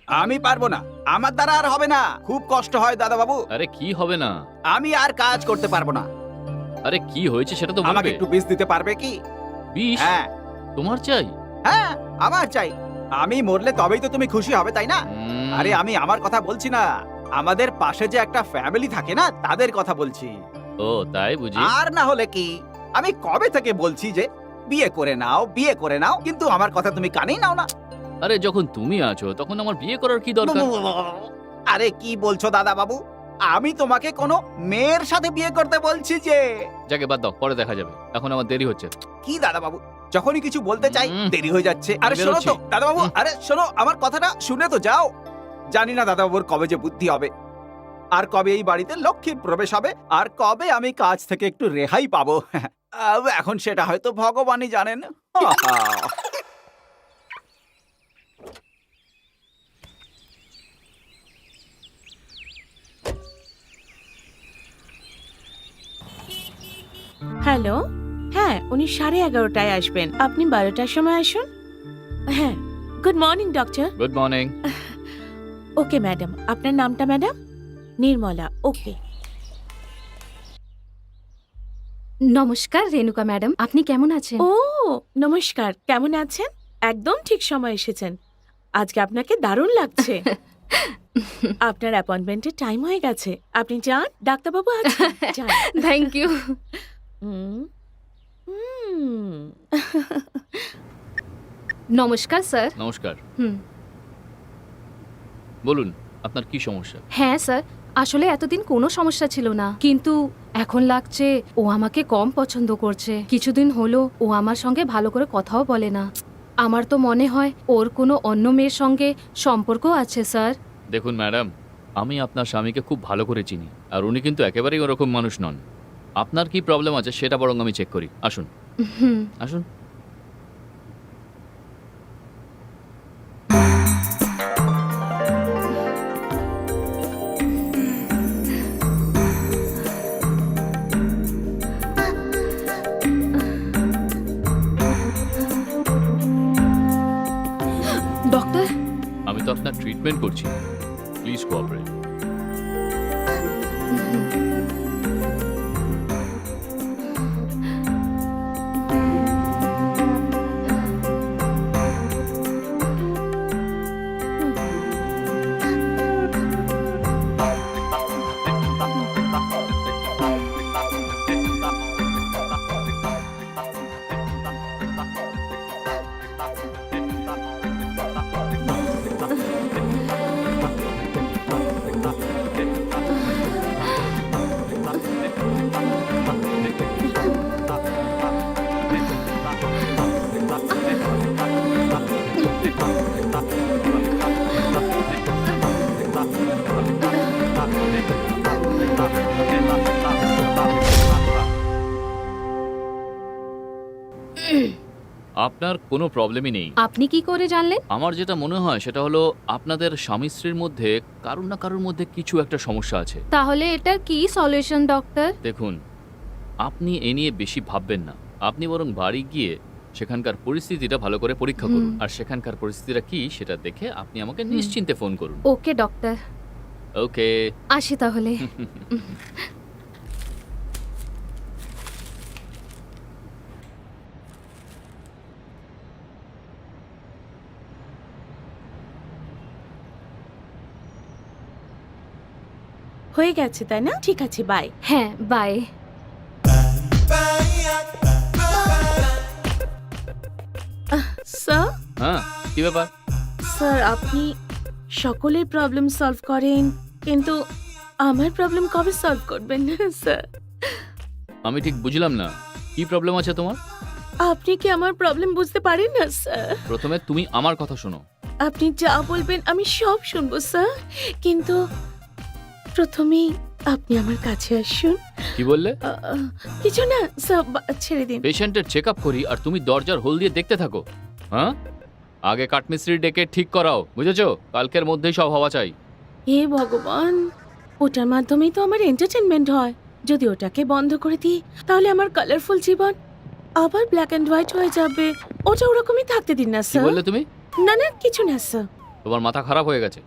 আমি পারবো না, আমার দ্বারা আর হবে না, খুব কষ্ট হয় দাদা বাবু। আরে কি হবে না? আমি আর কাজ করতে পারবো না। আরে কি হয়েছে সেটা তো আমাকে বলবে। একটু বিষ দিতে পারবে কি? বিষ? হ্যাঁ তোমার চাই? হ্যাঁ, আমার চাই। আমি মরলে তবেই তো তুমি খুশি হবে, তাই না? উম, আরে আমি আমার কথা বলছি না, আমাদের পাশে যে একটা ফ্যামিলি থাকে না, তাদের কথা বলছি। ও তাই বুঝি। আর না হলে কি, আমি কবে থেকে বলছি যে বিয়ে করে নাও, বিয়ে করে নাও, কিন্তু আমার কথা তুমি কানেই নাও না। আরে যখন তুমি আছো তখন আমার বিয়ে করার কি দরকার? আরে কি বলছো দাদা বাবু, আমি তোমাকে কোনো মেয়ের সাথে বিয়ে করতে বলছি যে। যাকে বাদ দাও, পরে দেখা যাবে, এখন আমার দেরি হচ্ছে। কি দাদা বাবু, যখনই কিছু বলতে চাই দেরি হয়ে যাচ্ছে। আরে আমি শোনো তো বেরোচ্ছি। দাদা বাবু, আরে শোনো আমার কথাটা শুনে তো যাও। জানি না দাদা বাবুর কবে যে বুদ্ধি হবে, আর কবে এই বাড়িতে লক্ষ্মীর প্রবেশ হবে, আর কবে আমি কাজ থেকে একটু রেহাই পাবো। এখন সেটা হয়তো ভগবানই জানেন। হ্যালো, হ্যাঁ উনি 11:30টায় আসবেন, আপনি 12টার সময় আসুন। হ্যাঁ, good morning doctor. Good morning. Okay madam, আপনার নামটা ম্যাডাম? নির্মলা, ওকে। নমস্কার রেণুকা ম্যাডাম, আপনি কেমন আছেন? ও নমস্কার, কেমন আছেন? একদম ঠিক সময় এসেছেন, আজকে আপনাকে দারুণ লাগছে। আপনার অ্যাপয়েন্টমেন্টের টাইম হয়ে গেছে, আপনি যান, ডাক্তারবাবু আছেন, যান। Thank you. হুম, হুম। নমস্কার স্যার। নমস্কার। হুম। বলুন আপনার কি সমস্যা? হ্যাঁ স্যার, আসলে এতদিন কোনো সমস্যা ছিল না, কিন্তু এখন লাগছে ও আমাকে কম পছন্দ করছে। কিছুদিন হলো ও আমার সঙ্গে ভালো করে কথাও বলে না। আমার তো মনে হয় ওর কোনো অন্য মেয়ের সঙ্গে সম্পর্ক আছে স্যার। দেখুন ম্যাডাম, আমি আপনার স্বামীকে খুব ভালো করে চিনি, আর উনি কিন্তু একেবারেই ওরকম মানুষ নন। আপনার কি প্রবলেম আছে সেটা বরং আমি চেক করি। আসুন হুম। আসুন। ডক্টর, আমি তো আপনার ট্রিটমেন্ট করছি, প্লিজ কোঅপারেট। আপনার কোনো প্রবলেমই নেই। আপনি কি করে জানলেন? আমার যেটা মনে হয় সেটা হলো আপনাদের স্বামী স্ত্রীর মধ্যে কারুর না কারুর মধ্যে কিছু একটা সমস্যা আছে। তাহলে এটার কি সলিউশন ডক্টর? দেখুন, আপনি এ নিয়ে বেশি ভাববেন না, আপনি বরং বাড়ি গিয়ে সেখানকার পরিস্থিতিটা ভালো করে পরীক্ষা করুন, আর সেখানকার পরিস্থিতিটা কি সেটা দেখে আপনি আমাকে নিশ্চিন্তে ফোন করুন। ওকে ডক্টর, ওকে। আসি তাহলে। হয়ে গেছে তাই না? ঠিক আছে, বাই। হ্যাঁ, বাই। স্যার, হ্যাঁ, কি ব্যাপার? স্যার আপনি সকলের প্রবলেম সলভ করেন, কিন্তু আমার প্রবলেম কবে সলভ করবেন স্যার? আমি ঠিক বুঝলাম না, কি প্রবলেম আছে তোমার? আপনি কি আমার প্রবলেম বুঝতে পারেন না স্যার? প্রথমে তুমি আমার কথা শোনো। আপনি যা বলবেন আমি সব শুনবো স্যার, কিন্তু প্রথমেই আপনি আমার কাছে আসুন। কি বললে? কিছু না স্যার, ছেড়ে দিন। পেশেন্টের চেক আপ করি আর তুমি দরজার হোল দিয়ে দেখতে থাকো? হ্যাঁ, আগে কাঠমিস্ত্রি ডেকে ঠিক করাও, বুঝেছো? কালকের মধ্যেই সব হওয়া চাই। হে ভগবান, ওটার মাধ্যমেই তো আমার এন্টারটেনমেন্ট হয়। যদি ওটাকে বন্ধ করে দিই তাহলে আমার কালারফুল জীবন আবার ব্ল্যাক এন্ড হোয়াইট হয়ে যাবে। ওটা ওরকমই থাকতে দিন না কি স্যার। বললে তুমি? না না, কিছু না স্যার। তোমার মাথা খারাপ হয়ে গেছে।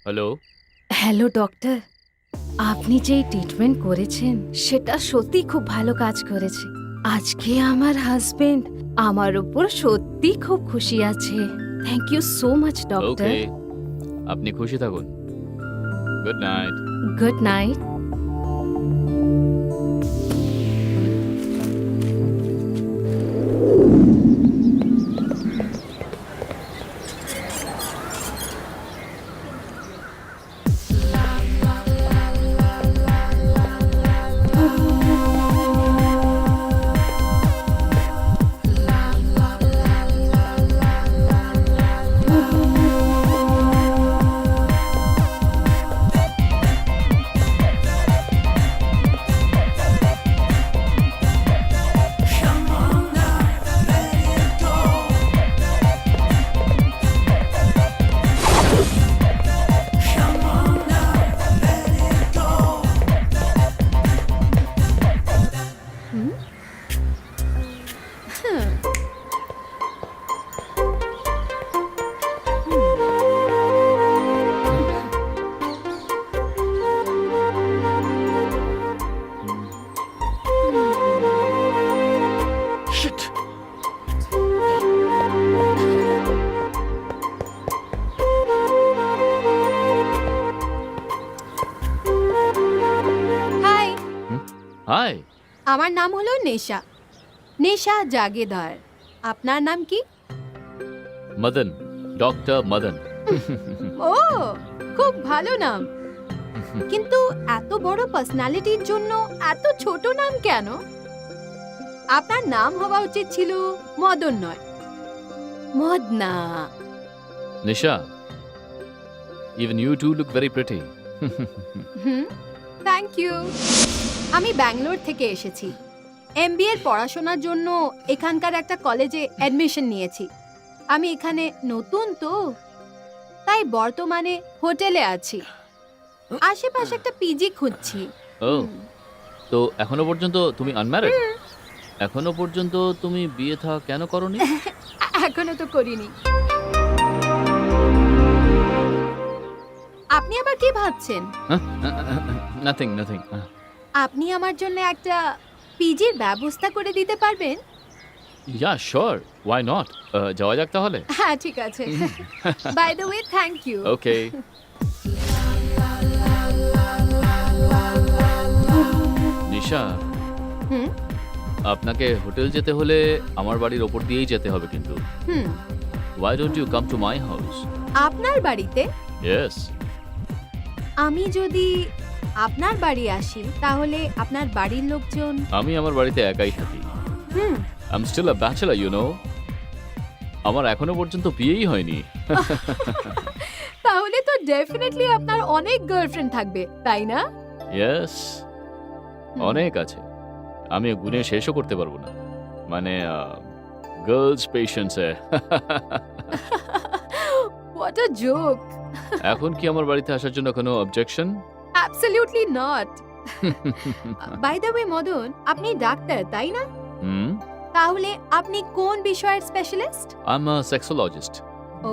হ্যালো। হ্যালো ডক্টর, আপনি যেই ট্রিটমেন্ট করেছেন সেটা সত্যি খুব ভালো কাজ করেছে। আজকে আমার হাজবেন্ড আমার উপর সত্যি খুব খুশি আছে। Thank you so much doctor. Okay, আপনি খুশি থাকুন। Good night. Good night. Hi, hi. আমার নাম হলো নেশা, নেশা জাগেদার। আপনার নাম কি? মদন, ডক্টর মদন। ও, খুব ভালো নাম। কিন্তু এত বড় পার্সোনালিটির জন্য এত ছোট নাম কেন? আপনার নাম হওয়া উচিত ছিল মদন নয়, Madna. Nisha, even you two look very pretty. Thank you. আমি ব্যাঙ্গালোর থেকে এসেছি। এমবিএ এর পড়াশোনার জন্য এখানকার একটা কলেজে অ্যাডমিশন নিয়েছি। আমি এখানে নতুন তো, তাই বর্তমানে হোটেলে আছি। আশেপাশে একটা পিজি খুঁজছি। ও, তো এখনো পর্যন্ত তুমি আনম্যারিড? এখনো পর্যন্ত তুমি বিয়ে থা কেন করনি? এখনো তো করিনি। আপনি আবার কি ভাবছেন? Nothing nothing. আপনি আমার জন্য একটা পিজির ব্যবস্থা করে দিতে পারবেন? Yeah sure, why not. যাওয়া যাক তাহলে। হ্যাঁ, ঠিক আছে। By the way, thank you. Okay. Nisha, হুম আপনাকে হোটেল যেতে হলে আমার বাড়ির ওপর দিয়েই যেতে হবে কিন্তু। Hmm why don't you come to my house? আপনার বাড়িতে? ইয়েস। আমি যদি আপনার বাড়ি আসি তাহলে আপনার বাড়ির লোকজন? আমি আমার বাড়িতে একাই থাকি। Hmm I am still a bachelor, you know. আমার এখনো পর্যন্ত বিয়েই হয়নি। তাহলে তো ডেফিনেটলি আপনার অনেক গার্লফ্রেন্ড থাকবে, তাই না? ইয়েস, অনেক আছে। আমি গুনে শেষও করতে পারবো না। মানে girls patients. What a joke. এখন কি আমার বাড়িতে আসার জন্য কোনো objection? Absolutely not. By the way Madan, আপনি ডাক্তার তাই না? হুম, তাহলে আপনি কোন বিষয়ের specialist? I am a sexologist. ও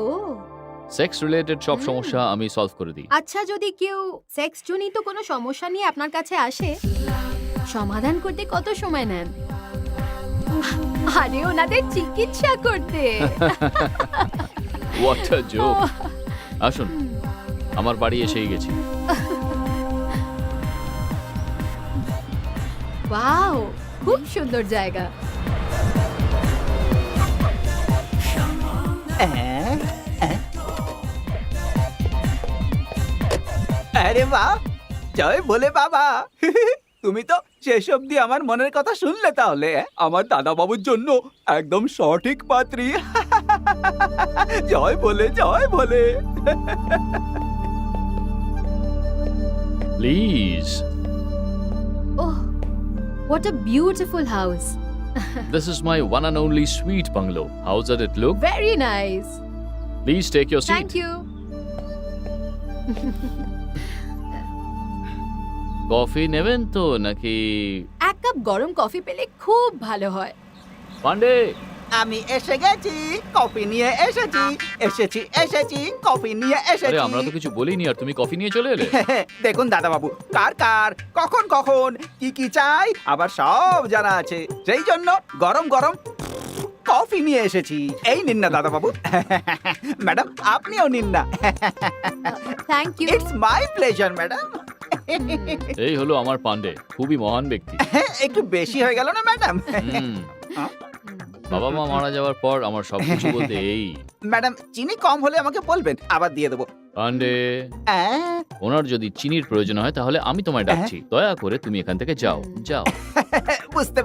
সেক্স রিলেটেড সব সমস্যা আমি সলভ করে দিই। আচ্ছা, যদি কেউ সেক্স জনিত কোনো সমস্যা নিয়ে আপনার কাছে আসে, সমাধান করতে কত সময় নেন? আরে ওনাদের চিকিৎসা করতে। What a joke. আসুন, আমার বাড়ি এসেই গেছি। ওয়াও, খুব সুন্দর জায়গা। আরে বাহ, জয় বলে বাবা। তুমি তো শেষ অব্দি আমার মনের কথা শুনলে তাহলে। আমার দাদা বাবুর জন্য একদম সঠিক পাত্রী। জয় বলে, জয় বলে। Please, oh, what a beautiful house. this is my one and only sweet bungalow. How does it look? Very nice. Please take your seat. Thank you. Coffee নেবেন তো নাকি? এক কাপ গরম কফি পেলে খুব ভালো হয়। পান্ডে, আমি এসে গেছি, কফি নিয়ে এসেছি, এসেছি কফি নিয়ে আরে এসেছি। আমরা তো কিছু বলিনি আর তুমি কফি নিয়ে চলে এলে। দেখুন দাদা বাবু, কার কার কখন কখন কি কি চাই আবার সব জানা আছে, সেই জন্য গরম গরম কফি নিয়ে এসেছি। এই নিন না দাদা বাবু। ম্যাডাম আপনিও নিন না। Thank you. It's my pleasure madam. এই হলো আমার পান্ডে, খুবই মহান ব্যক্তি। একটু বেশি হয়ে গেল না ম্যাডাম? হুম, বাবা মা মারা যাওয়ার পর আমার সবকিছু বলতে এই। ম্যাডাম চিনি কম হলে আমাকে বলবেন, আবার দিয়ে দেবো। পান্ডে, আহ, ওনার যদি চিনির প্রয়োজন হয় তাহলে আমি তোমায় ডাকছি, দয়া করে তুমি এখান থেকে যাও যাও। বুঝতে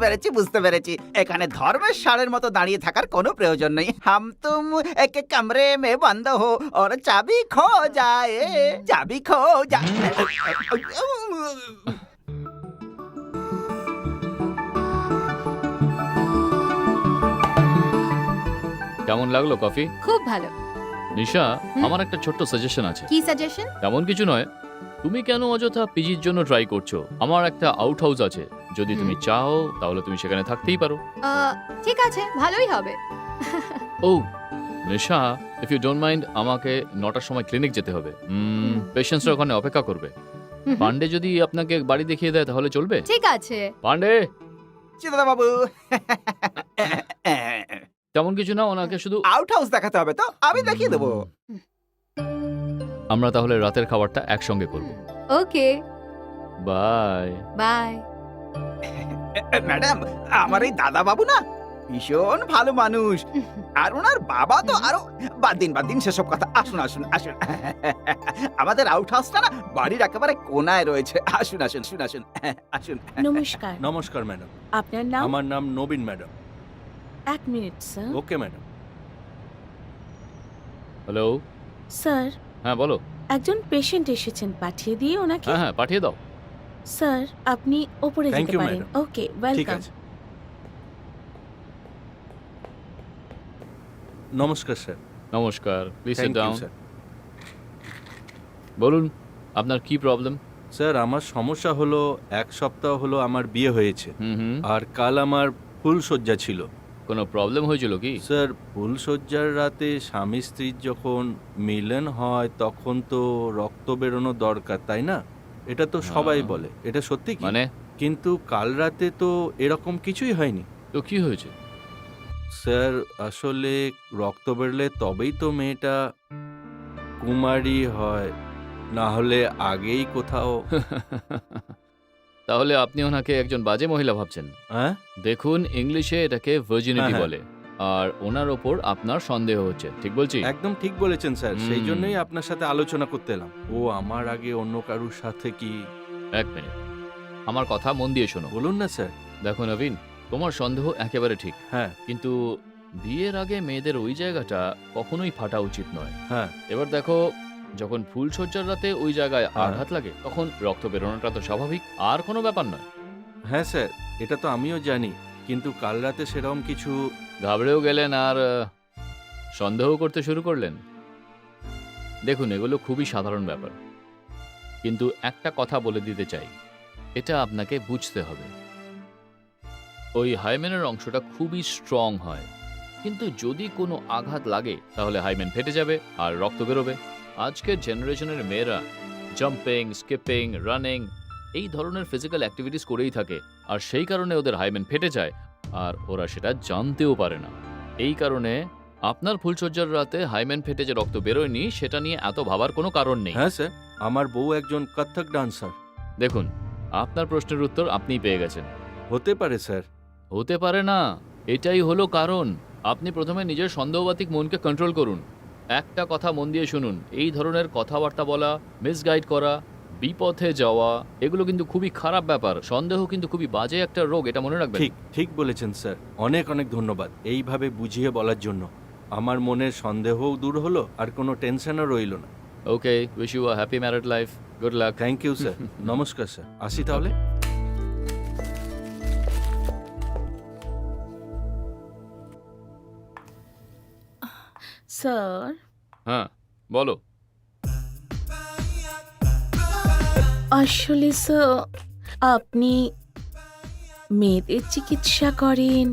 পেরেছি। এখানে ধর্মের সারের মতো দাঁড়িয়ে থাকার কোনো প্রয়োজন নেই। হাম তুম এক কমরে মে বন্ধ হো और চাবি খো যায়, চাবি খো যায়। কেমন লাগলো কফি? খুব ভালো। নিশা, হুম? আমার একটা ছোট্ট সাজেশন আছে। কি সাজেশন? তেমন কিছু নয়, তুমি কেন অযথা পিজির জন্য ট্রাই করছো? আমার একটা আউট হাউস আছে, যদি তুমি চাও তাহলে তুমি সেখানে থাকতেই পারো। ঠিক আছে, ভালোই হবে। ও নিশা, ইফ ইউ ডোন্ট মাইন্ড, আমাকে 9টার সময় ক্লিনিক যেতে হবে। পেশেন্টসরা ওখানে অপেক্ষা করবে। হুম। পান্ডে যদি আপনাকে বাড়ি দেখিয়ে দেয় তাহলে চলবে? ঠিক আছে। পান্ডে, দাদা বাবু, তেমন কিছু না, ওনাকে শুধু আউট হাউস দেখাতে হবে তো, আমি দেখিয়ে দেবো। আমরা তাহলে রাতের খাবারটা একসঙ্গে করব। ওকে, বাই। বাই। ম্যাডাম, আমার এই দাদা বাবু না ভীষণ ভালো মানুষ, আর ওনার বাবা তো আরো। বাদ দিন সেসব কথা। আসুন। আমাদের আউট হাউসটা না বাড়ির একেবারে কোনায় রয়েছে। আসুন। নমস্কার, নমস্কার ম্যাডাম, আপনার নাম? আমার নাম নবীন madam. 1 minute sir. Okay madam. Hello, sir, হ্যাঁ বলো। একজন পেশেন্ট এসেছেন, পাঠিয়ে দিয়ে ওনাকে। হ্যাঁ পাঠিয়ে দাও। স্যার, আপনি ওপরে Thank যেতে you, পারেন। madam. ওকে, ঠিক ওয়েলকাম। আছে। নমস্কার স্যার। নমস্কার, please sit thank you down. Sir. বলুন আপনার কি প্রবলেম? স্যার আমার সমস্যা হলো, 1 সপ্তাহ হলো আমার বিয়ে হয়েছে, হুম, আর কাল আমার ফুলশয্যা ছিল। কোনো প্রবলেম হয়েছিল কি? স্যার ফুলশয্যার রাতে স্বামী স্ত্রীর যখন মিলন হয় তখন তো রক্ত বেরোনো দরকার, তাই না? এটা তো সবাই হ্যাঁ। বলে, এটা সত্যি কি? মানে কিন্তু কাল রাতে তো এরকম কিছুই হয়নি। তো কি হয়েছে? স্যার আসলে রক্ত বেরলে তবেই তো মেয়েটা কুমারী হয়, না হলে আগেই কোথাও। তাহলে আপনি ওনাকে একজন বাজে মহিলা ভাবছেন। হ্যাঁ দেখুন, ইংলিশে এটাকে ভার্জিনিটি হ্যাঁ। বলে, আর ওনার ওপর আপনার সন্দেহ হচ্ছে, ঠিক বলছি? একদম ঠিক বলেছেন স্যার, সেই হুম। জন্যই আপনার সাথে আলোচনা করতে এলাম। ও আমার আগে অন্য কারুর সাথে কি? 1 মিনিট, আমার কথা মন দিয়ে শোনো। বলুন না স্যার। দেখো নবীন, তোমার সন্দেহ একেবারে ঠিক, হ্যাঁ কিন্তু বিয়ের আগে মেয়েদের ওই জায়গাটা কখনোই ফাটা উচিত নয়। হ্যাঁ এবার দেখো, যখন ফুলশয্যার রাতে ওই জায়গায় হ্যাঁ। আঘাত লাগে তখন রক্ত বেরোনোটা তো স্বাভাবিক, আর কোনো ব্যাপার নয়। হ্যাঁ স্যার, এটা তো আমিও জানি, কিন্তু কাল রাতে সেরকম কিছু। ঘাবড়েও গেলেন আর সন্দেহ করতে শুরু করলেন। দেখুন, এগুলো খুবই সাধারণ ব্যাপার, কিন্তু একটা কথা বলে দিতে চাই, এটা আপনাকে বুঝতে হবে। ওই হাইমেনের অংশটা খুবই স্ট্রং হয়, কিন্তু যদি কোনো আঘাত লাগে তাহলে হাইমেন ফেটে যাবে আর রক্ত বেরোবে। আজকের জেনারেশনের মেয়েরা জাম্পিং, স্কিপিং, রানিং এই ধরনের ফিজিক্যাল অ্যাক্টিভিটিস করেই থাকে, আর সেই কারণে ওদের হাইমেন ফেটে যায়, আর ওরা সেটা জানতেও পারে না। এই কারণে আপনার ফুলশয্যার রাতে হাইমেন ফেটে যে রক্ত বেরোয়নি সেটা নিয়ে এত ভাবার কোনো কারণ নেই। হ্যাঁ স্যার, আমার বউ একজন কত্থক ডান্সার। দেখুন, আপনার প্রশ্নের উত্তর আপনিই পেয়ে গেছেন। হতে পারে স্যার। হতে পারে না, এটাই হলো কারণ। আপনি প্রথমে নিজের সন্দেহবাতিক মনকে কন্ট্রোল করুন। একটা কথা মন দিয়ে শুনুন, এই ধরনের কথাবার্তা বলা, মিসগাইড করা, বিপথে যাওয়া, এগুলো কিন্তু খুবই খারাপ ব্যাপার। সন্দেহ কিন্তু খুবই বাজে একটা রোগ, এটা মনে রাখবেন। ঠিক বলেছেন স্যার, অনেক অনেক ধন্যবাদ এইভাবে বুঝিয়ে বলার জন্য। আমার মনের সন্দেহও দূর হলো, আর কোনো টেনশনও রইল না। Okay, wish you a happy married life, good luck. Thank you sir. নমস্কার স্যার, আসি তাহলে। স্যার, হ্যাঁ বলো। আসলে স্যার আপনি মেয়েদের চিকিৎসা করেন,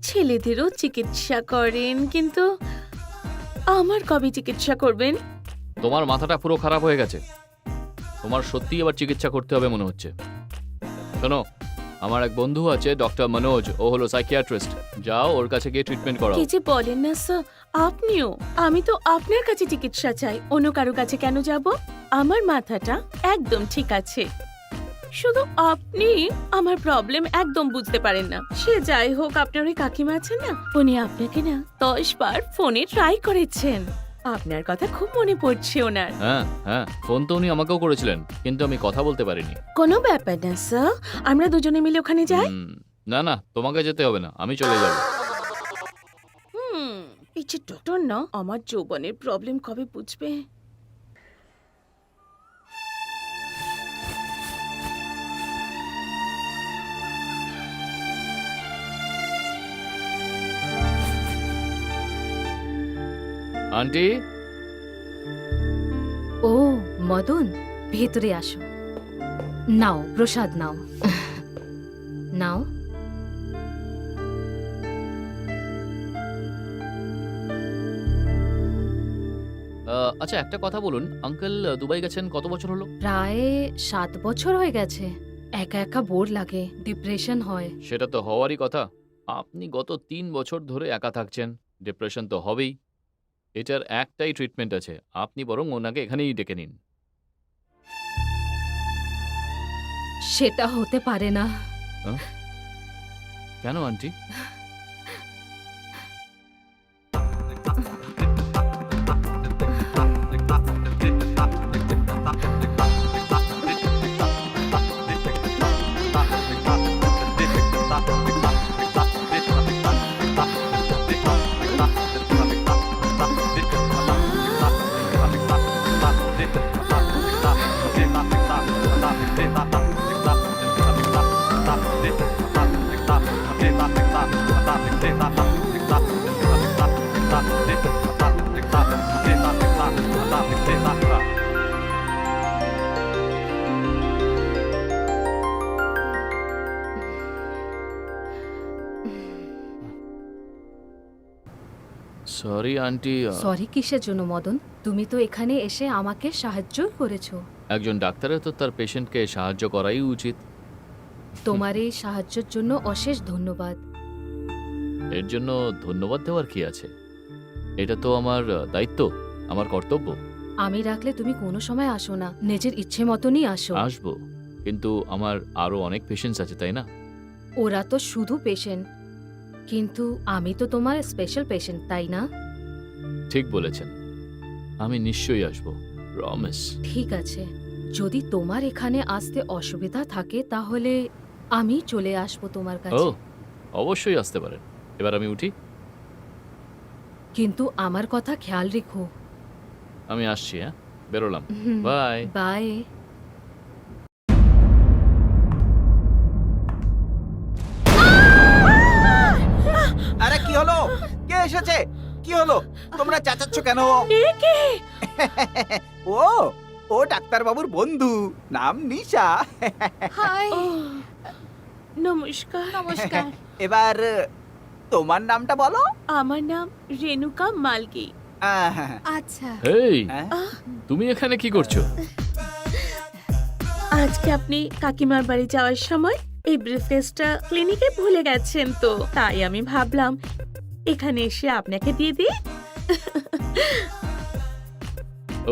ছেলেদেরও চিকিৎসা করেন, কিন্তু আমার কবে চিকিৎসা করবেন? তোমার মাথাটা পুরো খারাপ হয়ে গেছে। তোমার সত্যিই আবার চিকিৎসা করতে হবে মনে হচ্ছে। শোনো, আমার এক বন্ধু আছে ডক্টর মনোজ, ও হলো সাইকিয়াট্রিস্ট। যাও ওর কাছে গিয়ে ট্রিটমেন্ট করাও। কি যে বলেন না স্যার, আপনিও? আমি তো আপনার কাছে চিকিৎসা চাই, অন্য কারো কাছে কেন যাব? আমার মাথাটা একদম ঠিক আছে, শুধু আপনি আমার প্রবলেম একদম বুঝতে পারেন না। সে যাই হোক, আপনার ওই কাকিমা আছেন না, উনি আপনাকে না 10 বার ফোনে ট্রাই করেছেন। আপনার কথা খুব মনে পড়ছে ওনার। হ্যাঁ হ্যাঁ, ফোন তো উনি আমাকেও করেছিলেন, কিন্তু আমি কথা বলতে পারিনি। কোনো ব্যাপার না স্যার, আমরা দুজনে মিলে ওখানে যাই। না না, তোমাকে যেতে হবে না, আমি চলে যাব। এই যে ডক্টর না, আমার যৌবনের প্রবলেম কবে বুঝবে? আন্টি, ও মদন, ভেতরে আসো। নাও প্রসাদ নাও। নাও। আচ্ছা একটা কথা বলুন, আঙ্কেল দুবাই গেছেন কত বছর হলো? প্রায় 7 বছর হয়ে গেছে। একা একা বোর লাগে, ডিপ্রেশন হয়। সেটা তো হওয়ারই কথা। আপনি গত 3 বছর ধরে একা থাকছেন, ডিপ্রেশন তো হবেই। এটার একটাই ট্রিটমেন্ট আছে, আপনি বরং ওনাকে এখানেই ডেকে নিন। সেটা হতে পারে না। কেন আন্টি? সরি আন্টি, সরি কিসের জন্য মদন? তুমি তো এখানে এসে আমাকে সাহায্য করেছো। একজন ডাক্তারের তো তার পেশেন্টকে সাহায্য করাই উচিত। তোমার এই সাহায্যের জন্য অশেষ ধন্যবাদ। এর জন্য ধন্যবাদ দেওয়ার কি আছে? এটা তো আমার দায়িত্ব, আমার কর্তব্য। আমি রাখলে তুমি কোনো সময় আসো না, নিজের ইচ্ছে মতনই আসো। আসবো, কিন্তু আমার আরো অনেক পেশেন্টস আছে, তাই না? ওরা তো শুধু পেশেন্ট, কিন্তু আমি তো তোমার স্পেশাল পেশেন্ট, তাই না? ঠিক বলেছেন, আমি নিশ্চয়ই আসবো, প্রমিস। ঠিক আছে, যদি তোমার এখানে আসতে অসুবিধা থাকে তাহলে আমি চলে আসবো তোমার ও কাছে। অবশ্যই আসতে পারেন। এবার আমি উঠি। কিন্তু আমার কথা খেয়াল রেখো। আমি আসছি, হ্যাঁ, বেরোলাম। হুম, বাই। বাই। আরে কি হলো? কে এসেছে? কি হলো? তোমরা চেঁচাচ্ছ কেন? ও ও ডাক্তার বাবুর বন্ধু, নাম নিশা। হাই, ও, নমস্কার। নমস্কার। এবার তোমার নামটা বলো। আমার নাম রেণুকা মালকি। আহ, আচ্ছা, হেই, হ্যাঁ? তুমি এখানে কি করছো? আজকে আপনি কাকিমার বাড়ি যাওয়ার সময় এই ব্রিফকেসটা ক্লিনিকে ভুলে গেছেন, তো তাই আমি ভাবলাম এখানে এসে আপনাকে দিয়ে দিই।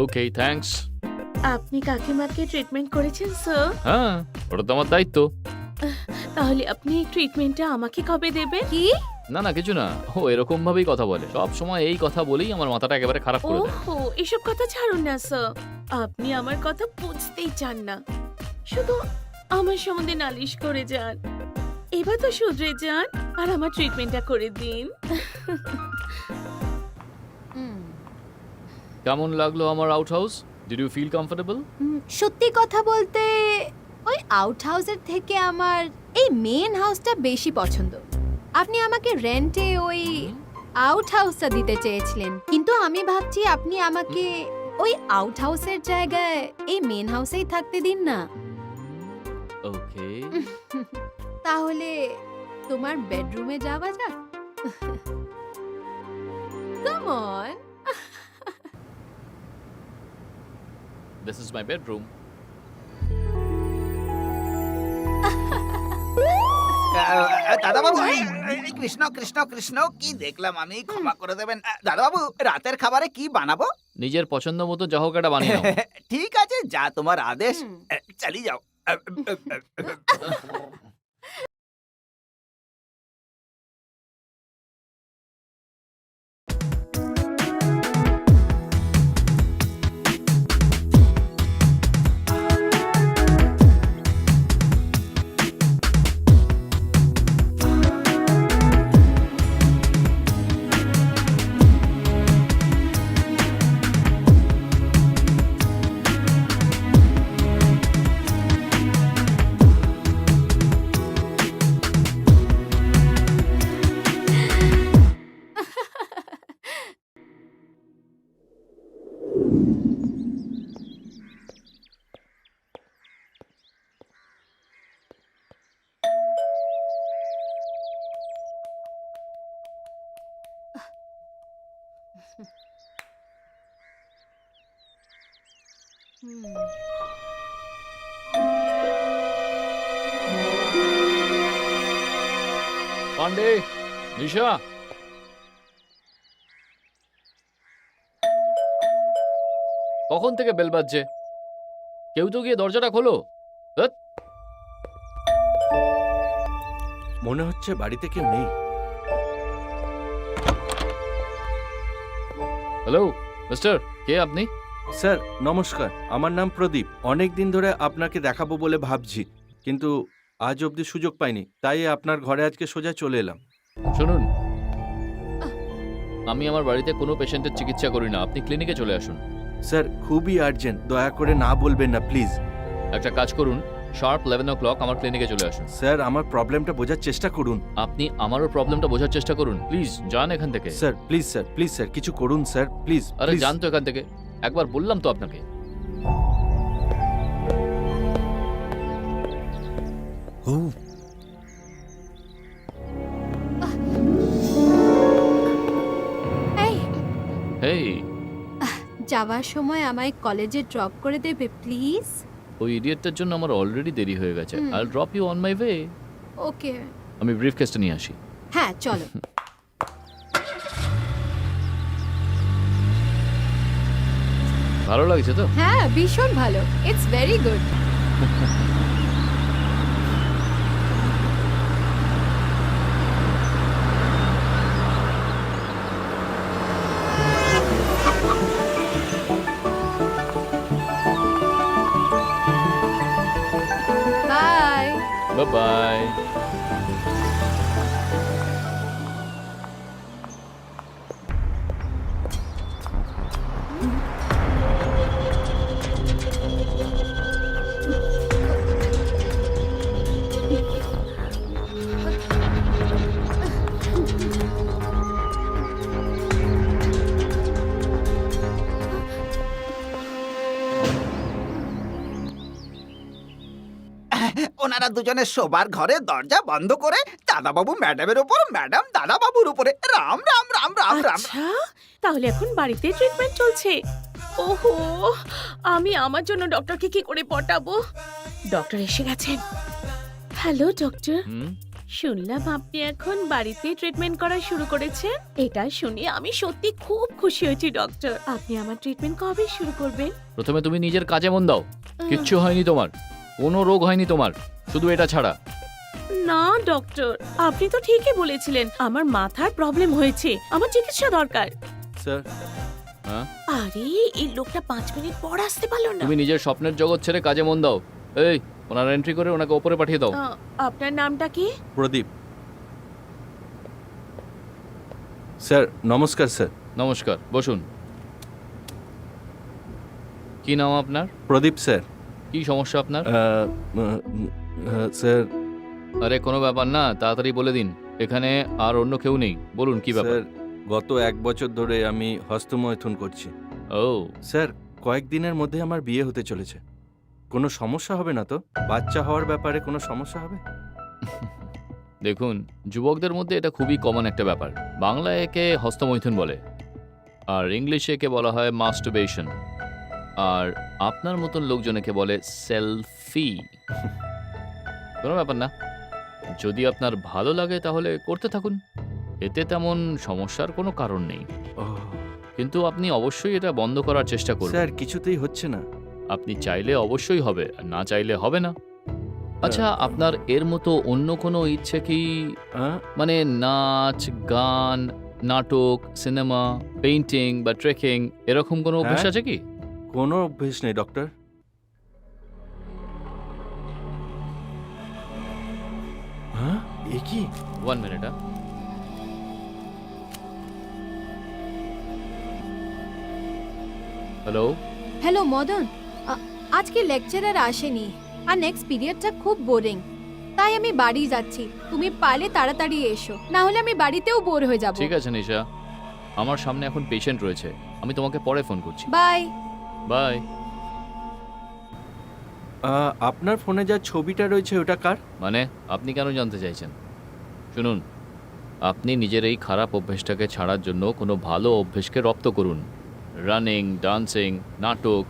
ওকে, থ্যাঙ্কস। আপনি কাকিমাকে ট্রিটমেন্ট করেছেন স্যার? হ্যাঁ, ওটা তো আমার দায়িত্ব। তাহলে আপনি ট্রিটমেন্টটা আমাকে কবে দেবেন? কি? না না, কিছু না, ও এরকম ভাবেই কথা বলে, সব সময় এই কথা বলেই আমার মাথাটা একেবারে খারাপ করে দেয়। ওহো, এসব কথা ছাড়ুন না স্যার, আপনি আমার কথা বুঝতেই চান না, শুধু আমার সম্বন্ধে নালিশ করে যান। এবার তো শুধরে যান আর আমার ট্রিটমেন্টটা করে দিন। কেমন লাগলো আমার outhouse? Did you feel comfortable? সত্যি কথা বলতে ওই আউট হাউসের থেকে আমার এই মেন হাউসটা বেশি পছন্দ। আপনি আমাকে রেন্টে ওই আউট হাউসটা দিতে চেয়েছিলেন, কিন্তু আমি ভাবছি আপনি আমাকে ওই আউট হাউসের জায়গায় এই মেন হাউসেই থাকতে দিন না। ওকে। তাহলে তোমার বেডরুমে যাওয়া যাক। Come on. This is my bedroom. দাদাবাবু, কৃষ্ণ কৃষ্ণ কৃষ্ণ, কি দেখলাম আমি, ক্ষমা করে দেবেন। দাদাবাবু, রাতের খাবারে কি বানাবো? নিজের পছন্দ মতো যা হোক একটা বানিয়ে নাও। ঠিক আছে, যা তোমার আদেশ। হুম। চালিয়ে যাও। হুম। পান্ডে, নিশা, কখন থেকে বেল বাজছে? কেউ তো গিয়ে দরজাটা খোলো। ধ্যাৎ। মনে হচ্ছে বাড়িতে কেউ নেই। হ্যালো মিস্টার, কে আপনি? স্যার নমস্কার, আমার নাম প্রদীপ। অনেক দিন ধরে আপনাকে দেখাবো বলে ভাবছি, কিন্তু আজ অবধি সুযোগ পাইনি, তাই আপনার ঘরে আজকে সোজা চলে এলাম। শুনুন, আমি আমার বাড়িতে কোনো পেশেন্টের চিকিৎসা করি না। আপনি ক্লিনিকে চলে আসুন। স্যার খুবই আর্জেন্ট, দয়া করে না বলবেন না প্লিজ। একটা কাজ করুন, শার্প 11 o'clock আমার ক্লিনিকে চলে আসুন। স্যার আমার প্রবলেমটা বোঝার চেষ্টা করুন। আপনি আমারও প্রবলেমটা বোঝার চেষ্টা করুন। প্লিজ যান এখান থেকে। Sir please, sir please, sir কিছু করুন স্যার, প্লিজ। আরে যান তো এখান থেকে, একবার বললাম তো আপনাকে। এই, হেই, যাওয়ার সময় আমায় কলেজে ড্রপ করে দেবে প্লিজ? ওই ইডিয়েটটার জন্য আমার অলরেডি দেরি হয়ে গেছে। Hmm. I will drop you on my way. Okay. আমি ব্রিফ কেসটা নিয়ে আসি। হ্যাঁ চলো। ভালো লাগছে তো? হ্যাঁ ভীষণ ভালো, it's very good. Bye. Bye bye. ওনারা দুজনে শোবার ঘরে দরজা বন্ধ করে দাদাবাবু ম্যাডামের উপর, ম্যাডাম দাদাবাবুর উপরে। রাম রাম রাম রাম রাম। আচ্ছা, তাহলে এখন বাড়িতে ট্রিটমেন্ট চলছে। ওহো, আমি আমার জন্য ডক্টরকে কি করে পটাবো? ডক্টর এসে গেছেন। হ্যালো ডক্টর, হুম, শুনলাম আপনি এখন বাড়িতে ট্রিটমেন্ট করা শুরু করেছেন। এটা শুনে আমি সত্যি খুব খুশি হয়েছি ডক্টর। আপনি আমার ট্রিটমেন্ট কবে শুরু করবেন? প্রথমে তুমি নিজের কাজে মন দাও। কিচ্ছু হয়নি তোমার, কোনো রোগ হয়নি তোমার, শুধু এটা ছাড়া। না ডক্টর, আপনি তো ঠিকই বলেছিলেন আমার মাথার প্রবলেম হয়েছে, আমার চিকিৎসা দরকার। স্যার হ্যাঁ, আরে এই লোকটা 5 মিনিট পর আসতে পারলো না। তুমি নিজের স্বপ্নের জগৎ ছেড়ে কাজে মন দাও। এই, ওনার এন্ট্রি করে ওনাকে ওপরে পাঠিয়ে দাও। আপনার নামটা কি? প্রদীপ। স্যার নমস্কার স্যার। নমস্কার, বসুন। কি নাম আপনার? প্রদীপ স্যার। কি সমস্যা আপনার? স্যার আরে কোনো ব্যাপার না, তাড়াতাড়ি বলে দিন। এখানে আর অন্য কেউ নেই, বলুন কি ব্যাপার। স্যার গত 1 বছর ধরে আমি হস্তমৈথুন করছি। ও, স্যার কয়েকদিনের মধ্যে আমার বিয়ে হতে চলেছে। কোনো সমস্যা হবে না তো? বাচ্চা হওয়ার ব্যাপারে কোনো সমস্যা হবে? দেখুন, যুবকদের মধ্যে এটা খুবই কমন একটা ব্যাপার। বাংলায় একে হস্তমৈথুন বলে, আর ইংলিশে একে বলা হয় মাস্টারবেশন, আর আপনার মতন লোকজন একে বলে সেলফি। কোনো ব্যাপার না, যদি আপনার ভালো লাগে তাহলে করতে থাকুন, এতে তেমন সমস্যার কোনো কারণ নেই। ও কিন্তু আপনি অবশ্যই এটা বন্ধ করার চেষ্টা করুন। স্যার, কিছুতেই হচ্ছে না। আপনি চাইলে অবশ্যই হবে, আর না চাইলে হবে না। আচ্ছা, আপনার এর মতো অন্য কোনো ইচ্ছে কি, হ্যাঁ? মানে নাচ, গান, নাটক, সিনেমা, পেইন্টিং বা ট্রেকিং, এরকম কোনো অভ্যাস হ্যাঁ। আছে কি? কোনো অভ্যেস নেই ডক্টর। হ্যাঁ, এ কি? 1 মিনিট। হ্যালো। হ্যালো মদন, আজকে লেকচারার আসেনি আর নেক্সট পিরিয়ডটা খুব বোরিং, তাই আমি বাড়ি যাচ্ছি। তুমি পারলে তাড়াতাড়ি এসো, না হলে আমি বাড়িতেও বোর হয়ে যাব। ঠিক আছে নিশা, আমার সামনে এখন পেশেন্ট রয়েছে, আমি তোমাকে পরে ফোন করছি। বাই। বাই। আপনার ফোনে যা ছবিটা রয়েছে ওটা কার? মানে আপনি কেন জানতে চাইছেন? শুনুন, আপনি নিজের এই খারাপ অভ্যেসটাকে ছাড়ার জন্য কোনো ভালো অভ্যেসকে রপ্ত করুন। রানিং, ডান্সিং, নাটক,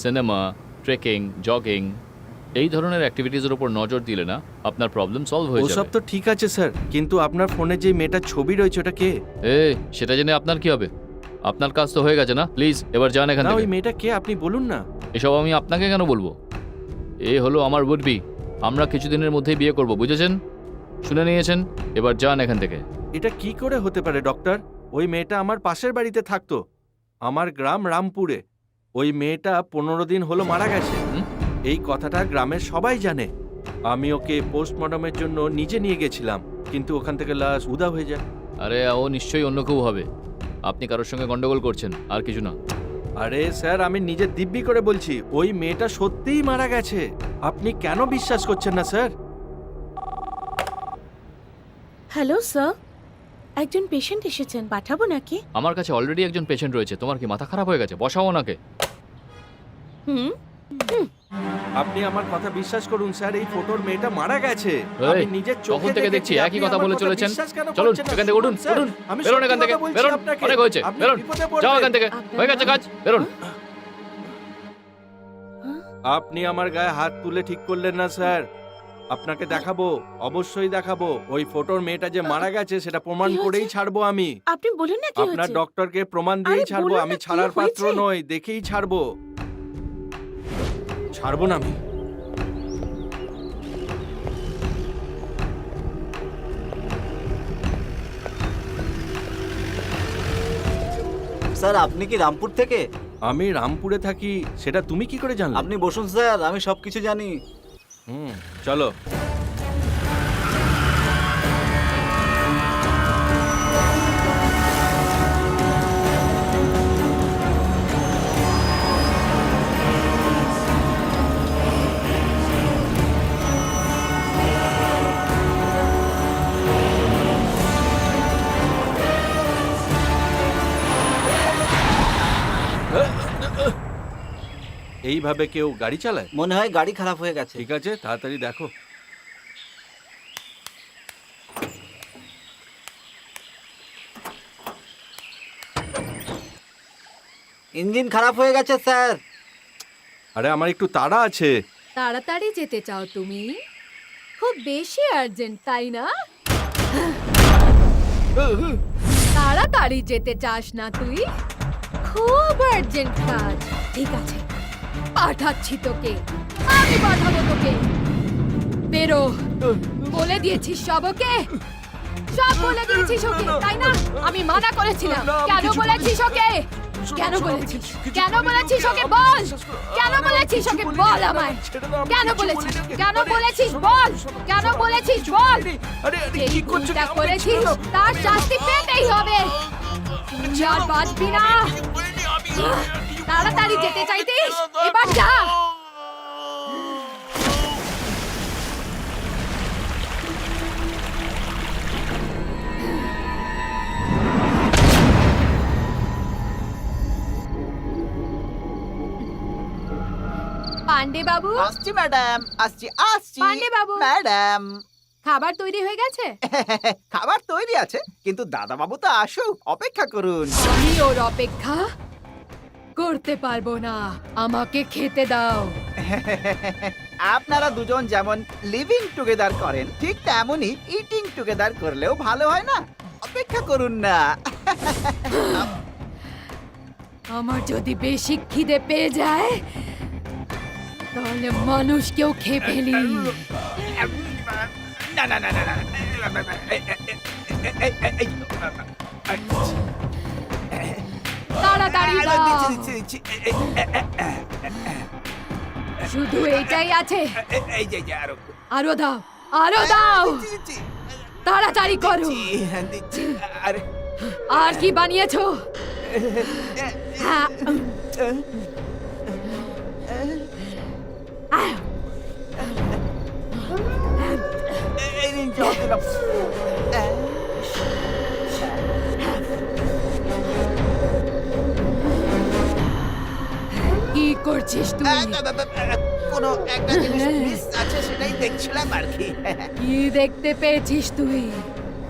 সিনেমা, ট্রেকিং, জগিং, এই ধরনের অ্যাক্টিভিটিজের উপর নজর দিলে না আপনার প্রবলেম সলভ হয়ে ওসব যাবে। তো ঠিক আছে স্যার, কিন্তু আপনার ফোনে যে মেয়েটার ছবি রয়েছে ওটা কে? সেটা জেনে আপনার কি হবে? আপনার কাজ তো হয়ে গেছে না? প্লিজ এবার যান এখান না, ওই থেকে। মেয়েটা কে আপনি বলুন না। এসব আমি আপনাকে কেন বলবো? এ হলো আমার বুদ্ধি। আমরা কিছুদিনের মধ্যেই বিয়ে করব, বুঝেছেন? শুনে নিয়েছেন? এবার যান এখান থেকে। এটা কি করে হতে পারে ডক্টর? ওই মেয়েটা আমার পাশের বাড়িতে থাকতো, আমার গ্রাম রামপুরে। ওই মেয়েটা 15 দিন হলো মারা গেছে। হুম? এই কথাটা গ্রামের সবাই জানে। আমি ওকে পোস্টমর্টমের জন্য নিজে নিয়ে গেছিলাম, কিন্তু ওখান থেকে লাশ উধাও হয়ে যায়। আরে ও নিশ্চয়ই অন্য কেউ হবে। আপনি কারোর সঙ্গে গন্ডগোল করছেন, আর কিছু না। আরে স্যার, আমি নিজে দিব্যি করে বলছি ওই মেয়েটা সত্যিই মারা গেছে। আপনি কেন বিশ্বাস করছেন না স্যার? হ্যালো স্যার, একজন পেশেন্ট এসেছেন, পাঠাবো নাকি? আমার কাছে অলরেডি একজন পেশেন্ট রয়েছে। তোমার কি মাথা খারাপ হয়ে গেছে? বসাও ওনাকে। হুম। আপনি আমার কথা বিশ্বাস করুন স্যার, এই ফটোর মেয়েটা মারা গেছে। এই, আমি নিজের চোখে তখন থেকে দেখছি একই কথা বলে চলেছেন। চলুন চলুন এখান থেকে উঠুন, উঠুন। বেরোন এখান থেকে, বেরোন। অনেক হয়েছে, বেরোন। যাও এখান থেকে, হয়ে গেছে কাজ, বেরোন। আপনি আমার গায়ে হাত তুলে ঠিক করলেন না স্যার। আপনাকে দেখাবো, অবশ্যই দেখাবো। ওই ফটোর মেয়েটা যে মারা গেছে সেটা প্রমাণ কি হয়েছে? করেই ছাড়বো আমি। আপনি বলুন না কি আপনার হয়েছে? ডক্টরকে প্রমাণ দিয়েই আরে ছাড়বো। বলুন আমি না, কি ছাড়ার পাত্র হয়েছে? নই, দেখেই ছাড়বো। ছাড়বো না আমি। স্যার, আপনি কি রামপুর থেকে? আমি রামপুরে থাকি, সেটা তুমি কি করে জানলে? আপনি বসুন স্যার, আমি সবকিছু জানি। চলো। এইভাবে কেউ গাড়ি চালায়? মনে হয় গাড়ি খারাপ হয়ে গেছে। ঠিক আছে, তাড়াতাড়ি দেখো। ইঞ্জিন খারাপ হয়ে গেছে স্যার। আরে আমার একটু তাড়া আছে। তাড়াতাড়ি যেতে চাও তুমি? খুব বেশি আর্জেন্ট, তাই না? তাড়াতাড়ি যেতে চাস না তুই? খুব আর্জেন্ট কাজ। ঠিক আছে, পাঠাচ্ছি তোকে। আমি পাঠাবো তোকে। বেরো। বলে দিয়েছিস সব ওকে? সব বলে দিয়েছিস ওকে, তাই না? আমি মানা করেছিলাম। কেন বলেছিস ওকে? কেন বলেছিস? কেন বলেছিস ওকে? বল। কেন বলেছিস ওকে? বল আমায়। কেন বলেছিস? কেন বলেছিস? বল। কেন বলেছিস? বল। এই ভুলটা করেছিস, তার শাস্তি পেতেই হবে। তুই আর বাঁচবি না। তাড়াতাড়ি যেতে চাইতিস, এবার যা। পান্ডে বাবু আসছি ম্যাডাম, আসছি আসছি। পান্ডে বাবু। ম্যাডাম, খাবার তৈরি হয়ে গেছে? খাবার তৈরি আছে, কিন্তু দাদা বাবু তো আসুক, অপেক্ষা করুন। আমি ওর অপেক্ষা করতে পারবো না, আমাকে খেতে দাও। আপনারা দুজন যেমন লিভিং টুগেদার করেন, ঠিক তেমনই ইটিং টুগেদার করলেও ভালো হয় না? অপেক্ষা করুন না। আমার যদি বেশি খিদে পেয়ে যায় তাহলে মানুষকেও খেয়ে ফেলি। না না না না না। তাড়াতাড়ি দাও, দিচ্ছি, দিচ্ছি। শুধু এইটাই আছে? এই যে আরো আরো দাও, আরো দাও, দিচ্ছি, তাড়াতাড়ি করো। দিচ্ছি। আরে আর কি বানিয়েছো? হ্যাঁ, এই নিন জল দিলাম। কি করছিস তুই? কোনো একটা জিনিস মিস আছে, সেটাই দেখছিলাম আর কি। কি দেখতে পেয়েছিস তুই?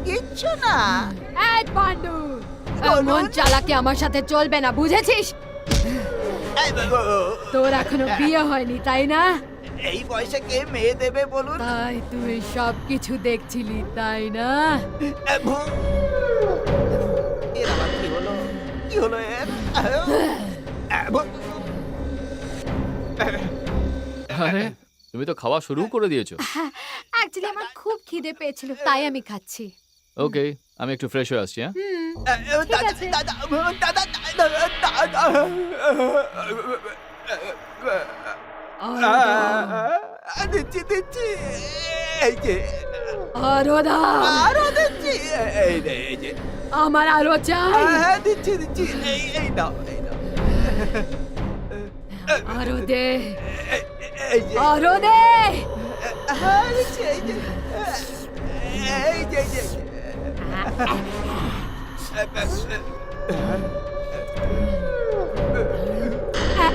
কিচ্ছু না। এই পান্ডু, এমন চালাকি আমার সাথে চলবে না, বুঝেছিস? তোর এখনো বিয়ে হয়নি তাই না? এই বয়সে কে মেয়ে দেবে বলুন? তাই তুই সবকিছু দেখছিলি তাই না? এর আবার কি হলো? কি হলো এর? আরে তুমি তো খাওয়া শুরু করে দিয়েছো। অ্যাকচুয়ালি আমার খুব খিদে পেয়েছিল তাই আমি খাচ্ছি। ওকে, আমি একটু ফ্রেশ হয়ে আসছি। হ্যাঁ, ঠিক আছে। দিচ্ছি দিচ্ছি। এই যে আরো দাও, আরো দিচ্ছি। এই যে এই যে আমার আরো চাই। দিচ্ছি দিচ্ছি। এই নাও, এই নাও। আরো দে, এই যে আরো দে। দিচ্ছি। এই যে এই যে এই যে হ্যাঁ,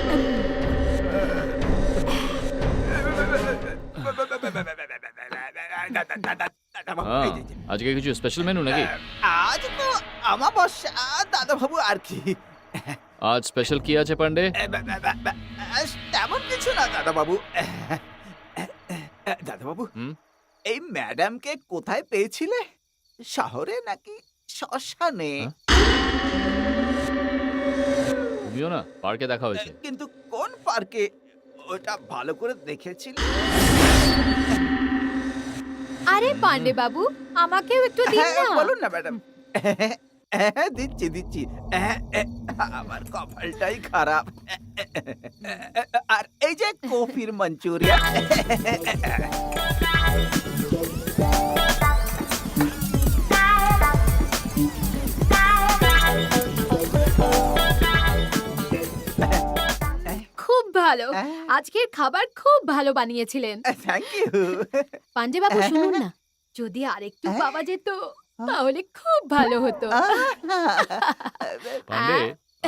আজকে কিছু স্পেশাল মেনু নাকি? আজ তো আমাবস্যা দাদা বাবু, আর কি। আজ স্পেশাল কি আছে পান্ডে? তেমন কিছু না দাদা বাবু। দাদা বাবু, হুম? এই ম্যাডামকে কোথায় পেয়েছিলে? শহরে নাকি শ্মশানে? হ্যাঁ? তুমিও না পার্কে দেখা হয়েছে। কিন্তু কোন পার্কে? ওটা ভালো করে দেখেছিলে? আরে পান্ডে বাবু, আমাকেও একটু দিন হ্যাঁ, না। বলুন না ম্যাডাম। দিচ্ছি দিচ্ছি। আমার কপালটাই খারাপ। আর এই যে কফির মাঞ্চুরিয়ান। খুব ভালো, আজকের খাবার খুব ভালো বানিয়েছিলেন। Thank you. পান্ডে বাবু শুনুন না, যদি আরেকটু পাওয়া যেত তাহলে খুব ভালো হতো। পান্ডে,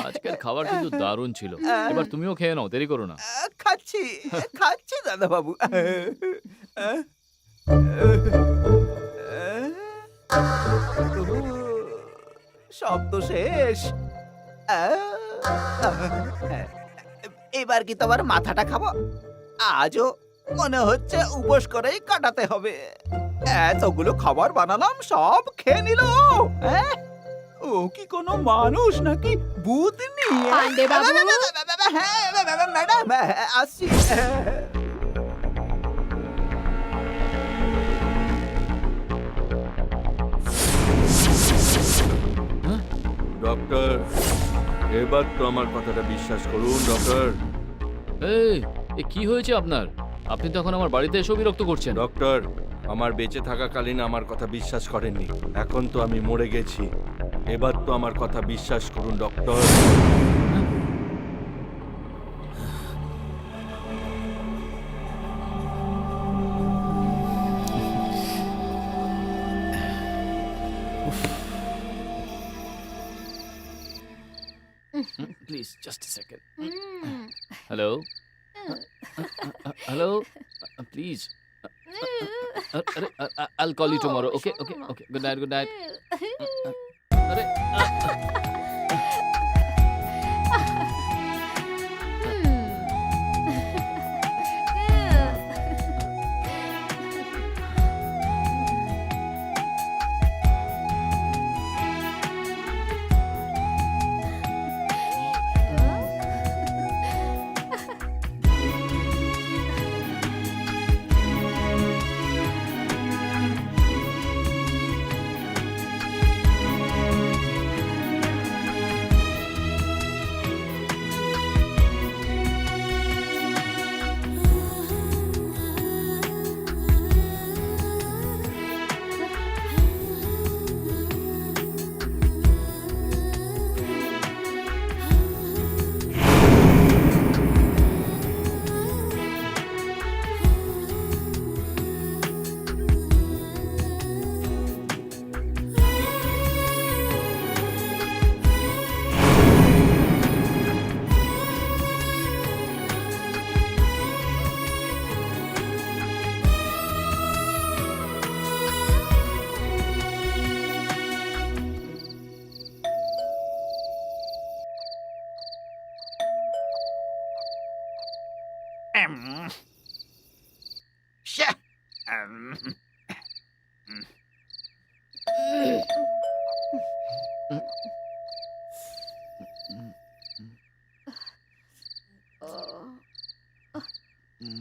আজকের খাবার কিন্তু দারুণ ছিল। এবার তুমিও খেয়ে নাও, দেরি করো না। খাচ্ছি খাচ্ছি দাদা বাবু। সব তো শেষ। এবার কি তোমার মাথাটা খাবো? আজও মনে হচ্ছে উপোস করেই কাটাতে হবে। এতগুলো খাবার বানালাম, সব খেয়ে নিল। ও কি কোনো মানুষ নাকি ভূতনি? পান্ডে বাবু। ম্যাডাম, আসছি। ডক্টর, এবার তো আমার কথাটা বিশ্বাস করুন ডক্টর। এই, এ কি হয়েছে আপনার? আপনি তো এখন আমার বাড়িতে এসেও বিরক্ত করছেন। ডক্টর, আমার বেঁচে থাকাকালীন আমার কথা বিশ্বাস করেননি, এখন তো আমি মরে গেছি, এবার তো আমার কথা বিশ্বাস করুন doctor. Please just second. Hmm, hello, hello, please. আরে, I'll call you tomorrow. Okay, okay, okay. Good night, good night. আরে, শ্যা,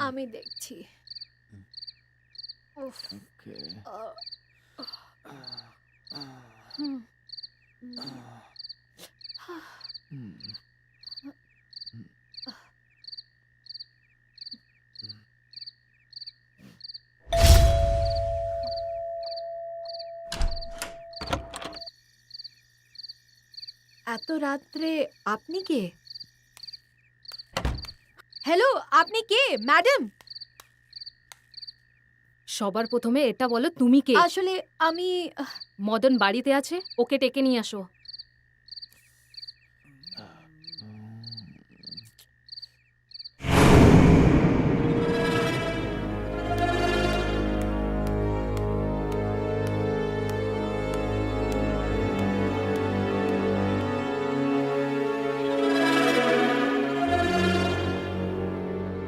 আমি দেখছি। উফ, okay. আহ, হুম, Hmm. এত রাত্রে আপনি কে? হ্যালো, আপনি কে ম্যাডাম? সবার প্রথমে এটা বলো তুমি কে? আসলে আমি মদন বাড়িতে আছে, ওকে ডেকে নিয়ে আসো।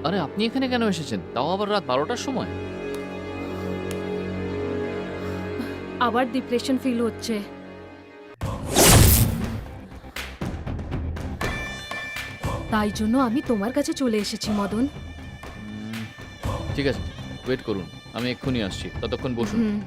আরে, আপনি এখানে কেন এসেছেন? তাও আবার রাত 12টার সময়? আবার ডিপ্রেশন ফিল হচ্ছে। তাই জন্য আমি তোমার কাছে চলে এসেছি মদন। ঠিক আছে, ওয়েট করুন, আমি এক্ষুনি আসছি। ততক্ষণ বসুন। হুম।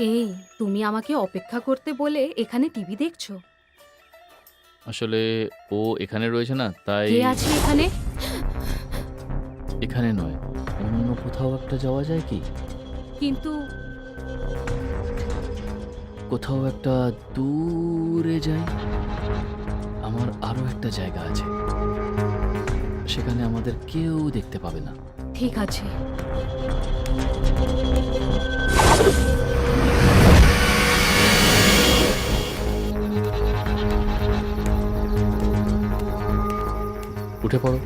এই, তুমি আমাকে অপেক্ষা করতে বলে এখানে টিভি দেখছো? আসলে ও এখানে রয়েছে না, তাই। কে আছে এখানে? এখানে নয়, অন্য কোথাও একটা যাওয়া যায় কি? কিন্তু কোথাও একটা দূরে যাই। আমার আরো একটা জায়গা আছে, সেখানে আমাদের কেউ দেখতে পাবে না। ঠিক আছে। উঠে পড়ো।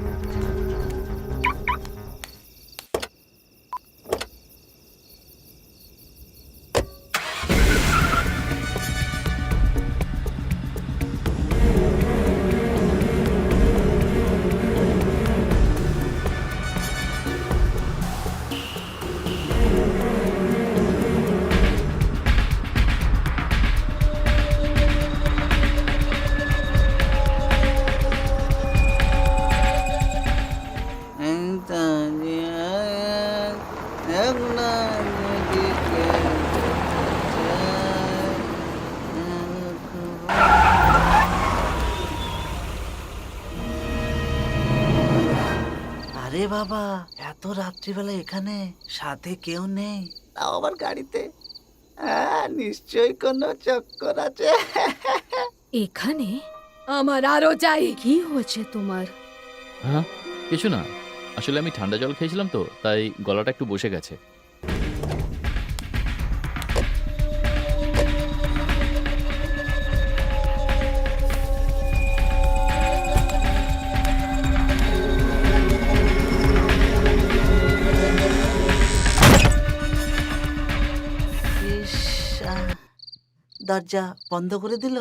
রাত্রিবেলা এখানে সাথে কেউ নেই, তাও আবার গাড়িতে। নিশ্চয়ই কোনো চক্কর আছে। এখানে আমার আরো চাই। কি হয়েছে তোমার? হ্যাঁ, কিছু না। আসলে আমি ঠান্ডা জল খেয়েছিলাম তো, তাই গলাটা একটু বসে গেছে। ইস, দরজা বন্ধ করে দিল।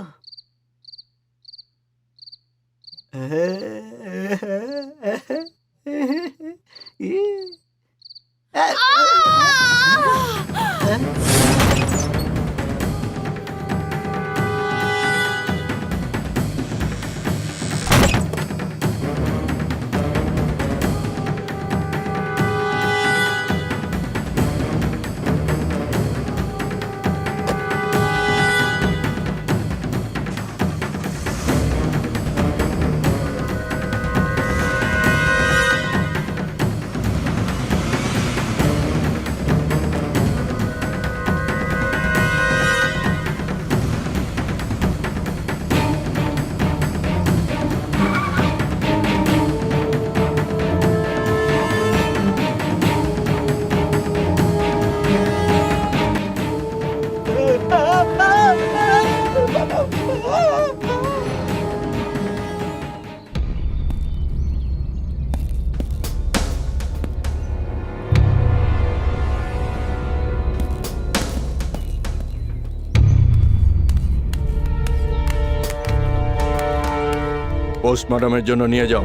পোস্টমর্টমের জন্য নিয়ে যাও।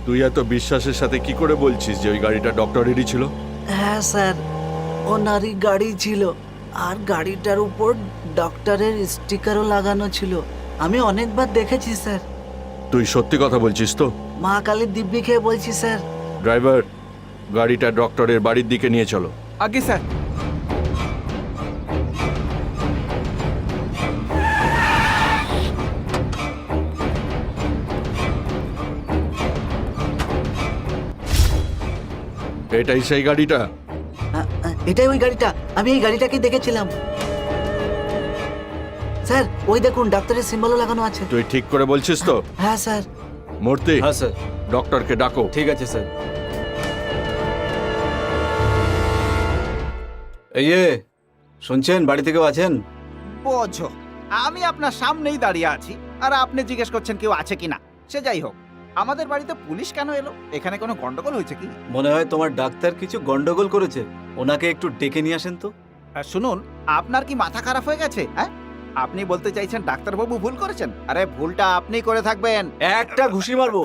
তুই এত বিশ্বাসের সাথে কি করে বলছিস যে ওই গাড়িটা ডক্টরেরই ছিল? হ্যাঁ স্যার, ওনারই গাড়ি ছিল, আর গাড়িটার উপর ডক্টরের স্টিকারও লাগানো ছিল। আমি অনেকবার দেখেছি স্যার। তুই সত্যি কথা বলছিস তো? মা কালীর দিব্যি খেয়ে বলছি স্যার। ড্রাইভার, গাড়িটা ডক্টরের বাড়ির দিকে নিয়ে চলো। আগে স্যার। এটাই সেই গাড়িটা? এটাই ওই গাড়িটা, আমি এই গাড়িটাকে দেখেছিলাম স্যার। ওই দেখুন, ডাক্তারের সিম্বলও লাগানো আছে। তুই ঠিক করে বলছিস তো? হ্যাঁ স্যার। মূর্তি, হ্যাঁ স্যার, ডক্টরকে ডাকো। ঠিক আছে স্যার। এই শুনছেন, বাড়িতে কেউ আছেন? বোঝো, আমি আপনার সামনেই দাঁড়িয়ে আছি আর আপনি জিজ্ঞেস করছেন কেউ আছে কিনা। সে যাই হোক, আমাদের বাড়িতে পুলিশ কেন এলো? এখানে কোনো গন্ডগোল হয়েছে কি? মনে হয় তোমার ডাক্তার কিছু গন্ডগোল করেছে, ওনাকে একটু ডেকে নিয়ে আসেন তো। শুনুন, আপনার কি মাথা খারাপ হয়ে গেছে? হ্যাঁ, আপনি বলতে চাইছেন ডাক্তারবাবু ভুল করেছেন? আরে ভুলটা আপনি করে থাকবেন। একটা ঘুষি মারবো,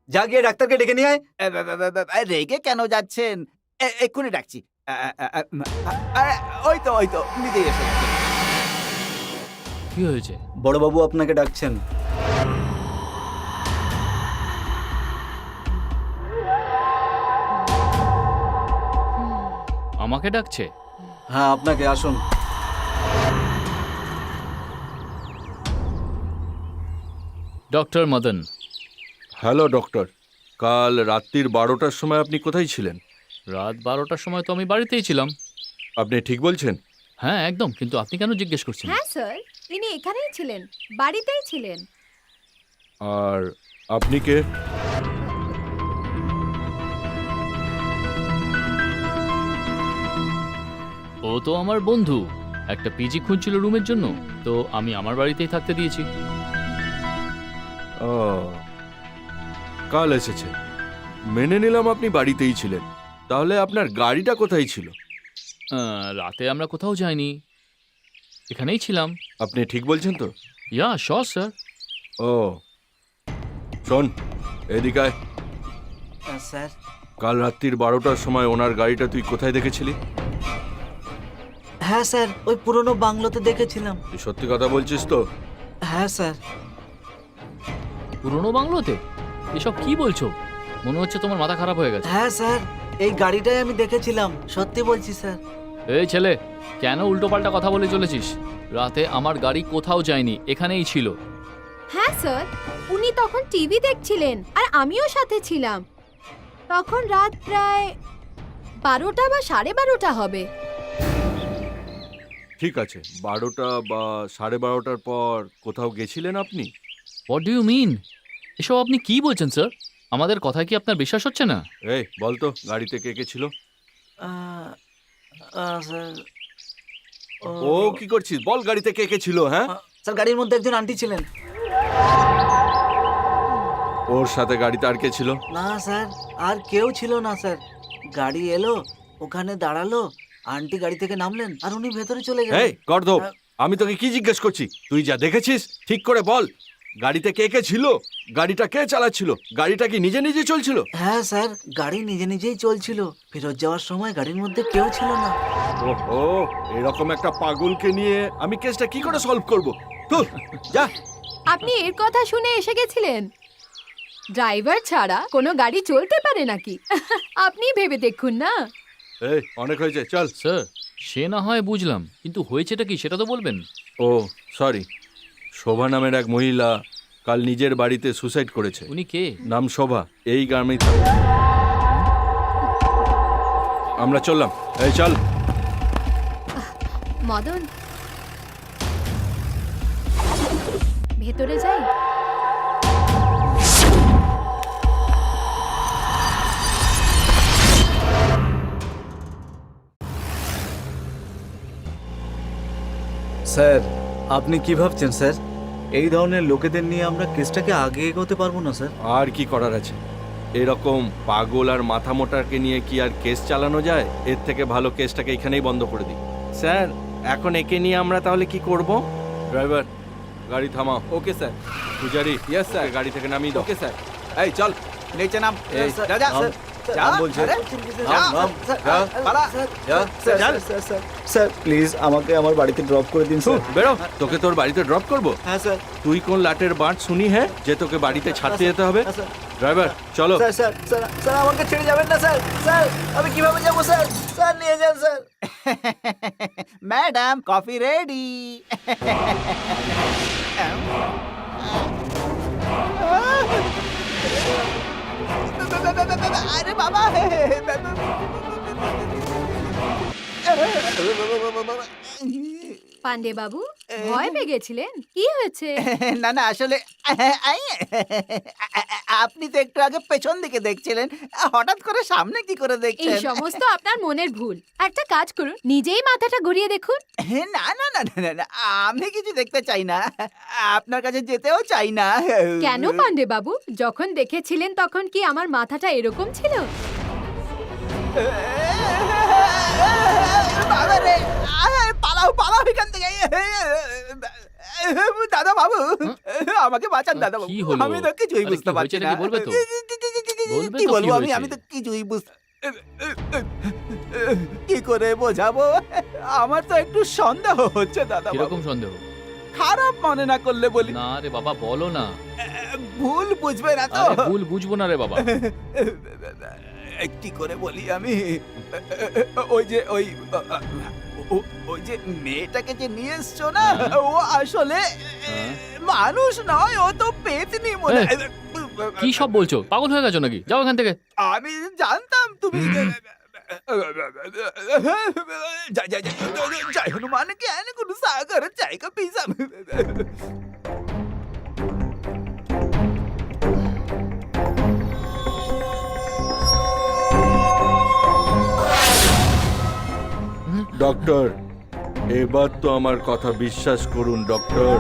যা গিয়ে ডাক্তারকে ডেকে নিয়ে আয়। রেগে কেন যাচ্ছেন? এক্ষুনি ডাকছি। আরে, ওই তো নিজেই এসে গেছে। কি হয়েছে? বড়বাবু আপনাকে ডাকছেন। আমাকে ডাকছে? হ্যাঁ, আপনাকে, আসুন। ডক্টর মদন। হ্যালো ডক্টর, কাল রাত্রির 12টার সময় আপনি কোথায় ছিলেন? রাত 12টার সময় তো আমি বাড়িতেই ছিলাম। আপনি ঠিক বলছেন? হ্যাঁ একদম, কিন্তু আপনি কেন জিজ্ঞেস করছেন? হ্যাঁ স্যার, তিনি এখানেই ছিলেন, বাড়িতেই ছিলেন। আর আপনি কে? ও তো আমার বন্ধু, একটা পিজি খুঁজছিল রুমের জন্য, তো আমি আমার বাড়িতেই থাকতে দিয়েছি। ও, কাল এসেছে, মেনে নিলাম আপনি বাড়িতেই ছিলেন। তাহলে আপনার গাড়িটা কোথায় ছিল? রাতে আমরা কোথাও যাইনি, এখানেই ছিলাম। আপনি ঠিক বলছেন তো? Yeah sure sir. ও শোন, এদিকে আয়। স্যার কাল রাত্রির 12টার সময় ওনার গাড়িটা তুই কোথায় দেখেছিলি? হ্যাঁ স্যার, ওই পুরনো বাংলোতে দেখেছিলাম। তুই সত্যি কথা বলছিস তো? হ্যাঁ স্যার। পুরনো বাংলোতে? এসব কি বলছো? মনে হচ্ছে তোমার মাথা খারাপ হয়ে গেছে। হ্যাঁ স্যার, এই গাড়িটাই আমি দেখেছিলাম, সত্যি বলছি স্যার। এই ছেলে, কেন উল্টোপাল্টা কথা বলে চলেছিস? রাতে আমার গাড়ি কোথাও যায়নি, এখানেই ছিল। হ্যাঁ স্যার, উনি তখন টিভি দেখছিলেন আর আমিও সাথে ছিলাম। তখন রাত প্রায় 12টা বা 12:30 হবে। ঠিক আছে, 12টা বা 12:30টার পর কোথাও গেছিলেন আপনি? What do you mean? এসব আপনি কি বলছেন স্যার? আমাদের কথা কি আপনার বিশ্বাস হচ্ছে না? এই বল তো, গাড়িতে কে কে ছিল? স্যার ও কি করছিস? বল, গাড়িতে কে কে ছিল? হ্যাঁ, স্যার গাড়ির মধ্যে একজন আন্টি ছিলেন। ওর সাথে গাড়িতে আর কে ছিল? না স্যার, আর কেউ ছিল না স্যার। গাড়ি এলো, ওখানে দাঁড়ালো, আন্টি গাড়ি থেকে নামলেন আর উনি ভেতরে চলে গেলেন। এই গর্দভ, আমি তোকে কি জিজ্ঞেস করছি? তুই যা দেখেছিস ঠিক করে বল। গাড়িতে কে কে ছিল? গাড়িটা কে চালাচ্ছিল? গাড়িটা কি নিজে নিজে চলছিল? হ্যাঁ স্যার, গাড়ি নিজে নিজেই চলছিল। ফেরত যাওয়ার সময় গাড়ির মধ্যে কেউ ছিল না। ওহো, এরকম একটা পাগলকে নিয়ে আমি কেসটা কি করে সলভ করব? তুই যা। আপনি এর কথা শুনে এসে গেছিলেন? ড্রাইভার ছাড়া কোনো গাড়ি চলতে পারে নাকি? আপনি ভেবে দেখুন না। এই অনেক হয়েছে, চল। স্যার, সে না হয় বুঝলাম, কিন্তু হয়েছেটা কি সেটা তো বলবেন। ও সরি, শোভা নামের এক মহিলা কাল নিজের বাড়িতে সুসাইড করেছে। উনি কে? নাম শোভা, এই গ্রামেই থাকে। আমরা চললাম, এই চল। মদন, ভেতরে যাই। স্যার, আপনি কি ভাবছেন স্যার? এই ধরনের লোকেদের নিয়ে আমরা কেসটাকে আগে এগোতে পারবো না স্যার। আর কি করার আছে? এরকম পাগল আর মাথা মোটাকে নিয়ে কি আর কেস চালানো যায়? এর থেকে ভালো কেসটাকে এখানেই বন্ধ করে দিই। স্যার, এখন একে নিয়ে আমরা তাহলে কি করব? ড্রাইভার, গাড়ি থামাও। Okay sir. পূজারি, Yes, sir. গাড়ি থেকে নামিয়ে দাও। Okay sir. এই চল, নিচে নাম। এই, যা যা নাম। যা, নাম বলছে। আরে, নাম, নাম, যা, পালা। যা। স্যার, স্যার প্লিজ আমাকে আমার বাড়িতে ড্রপ করে দিন স্যার। বেরো, তোকে তোর বাড়িতে ড্রপ করব। হ্যাঁ স্যার। তুই কোন লাটের বাঁট শুনি হ্যাঁ যে তোকে বাড়িতে ছাড়তে যেতে হবে? হ্যাঁ, স্যার। ড্রাইভার চলো। স্যার স্যার স্যার স্যার আমাকে ছেড়ে যাবেন না স্যার। স্যার আমি কিভাবে যাবো স্যার? স্যার নিয়ে যান স্যার। Madam, coffee ready. আরে বাবা, পান্ডে বাবু, ভয় পেয়ে গেছিলেন? কি হয়েছে? না না, আসলে আপনি তো একটু আগে পেছন দিকে দেখছিলেন, হঠাৎ করে সামনে কি করে এই দেখছেন? সমস্ত আপনার মনের ভুল। একটা কাজ করুন, নিজেই মাথাটা ঘুরিয়ে দেখুন। না না না না না, না, আমি কিছু দেখতে চাই না, আপনার কাছে যেতেও চাই না। কেন পান্ডে বাবু, যখন দেখেছিলেন তখন কি আমার মাথাটা এরকম ছিল? বাবা রে, পালাও পালাও এখান থেকে। দাদা বাবু, আমাকে বাঁচান দাদা বাবু। কি হলো? আমি তো কিছুই আরে বুঝতে কি পারছি হয়েছে না। নাকি বলবে তো? বলবে কি তো কি বলবো আমি? হয়েছে? আমি তো কিছুই বুঝতে কি করে বোঝাবো? আমার তো একটু সন্দেহ হচ্ছে দাদা বাবু। কিরকম সন্দেহ? খারাপ মনে না করলে বলি, না রে বাবা, বলো না। ভুল বুঝবে না তো? আরে ভুল বুঝবো না রে বাবা। কি করে বলি আমি? ওই যে ওই যে মেয়েটাকে যে নিয়ে এসছো না, হ্যাঁ। ও আসলে হ্যাঁ। মানুষ নয়, ও তো পেতনি মনে হয়। কি সব বলছো? পাগল হয়ে গেছো নাকি? যাও এখান থেকে। আমি জানতাম তুমি জয় জয় জয় জয় হনুমান জ্ঞান গুরু সাগর জয় কপিসম। ডক্টর, এবার তো আমার কথা বিশ্বাস করুন ডক্টর।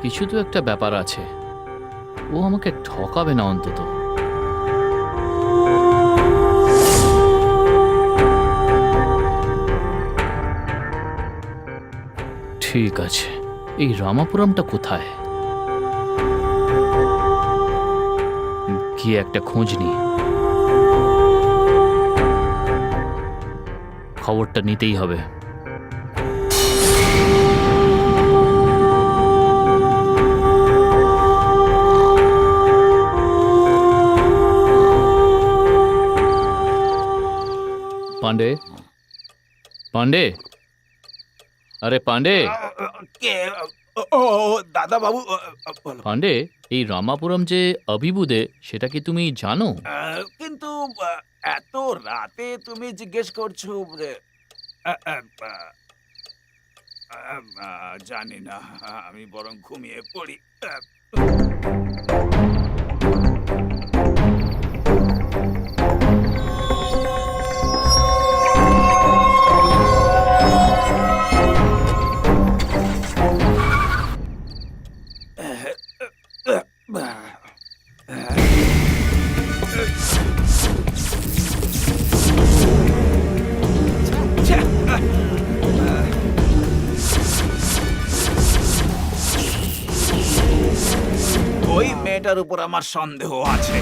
কিছু তো একটা ব্যাপার আছে, ও আমাকে ঠকাবে না অন্তত। ঠিক আছে, এই রামাপুরমটা কোথায়, গিয়ে একটা খোঁজ নি। খবরটা নিতেই হবে। পান্ডে, পান্ডে, আরে পান্ডে, কে? ও দাদা বাবু, বলো। পান্ডে, এই রামাপুরম যে অভিবুদে সেটা কি তুমি জানো? কিন্তু এত রাতে তুমি জিজ্ঞেস করছো? জানি না, আমি বরং ঘুমিয়ে পড়ি। ওই মেয়েটার উপর আমার সন্দেহ আছে।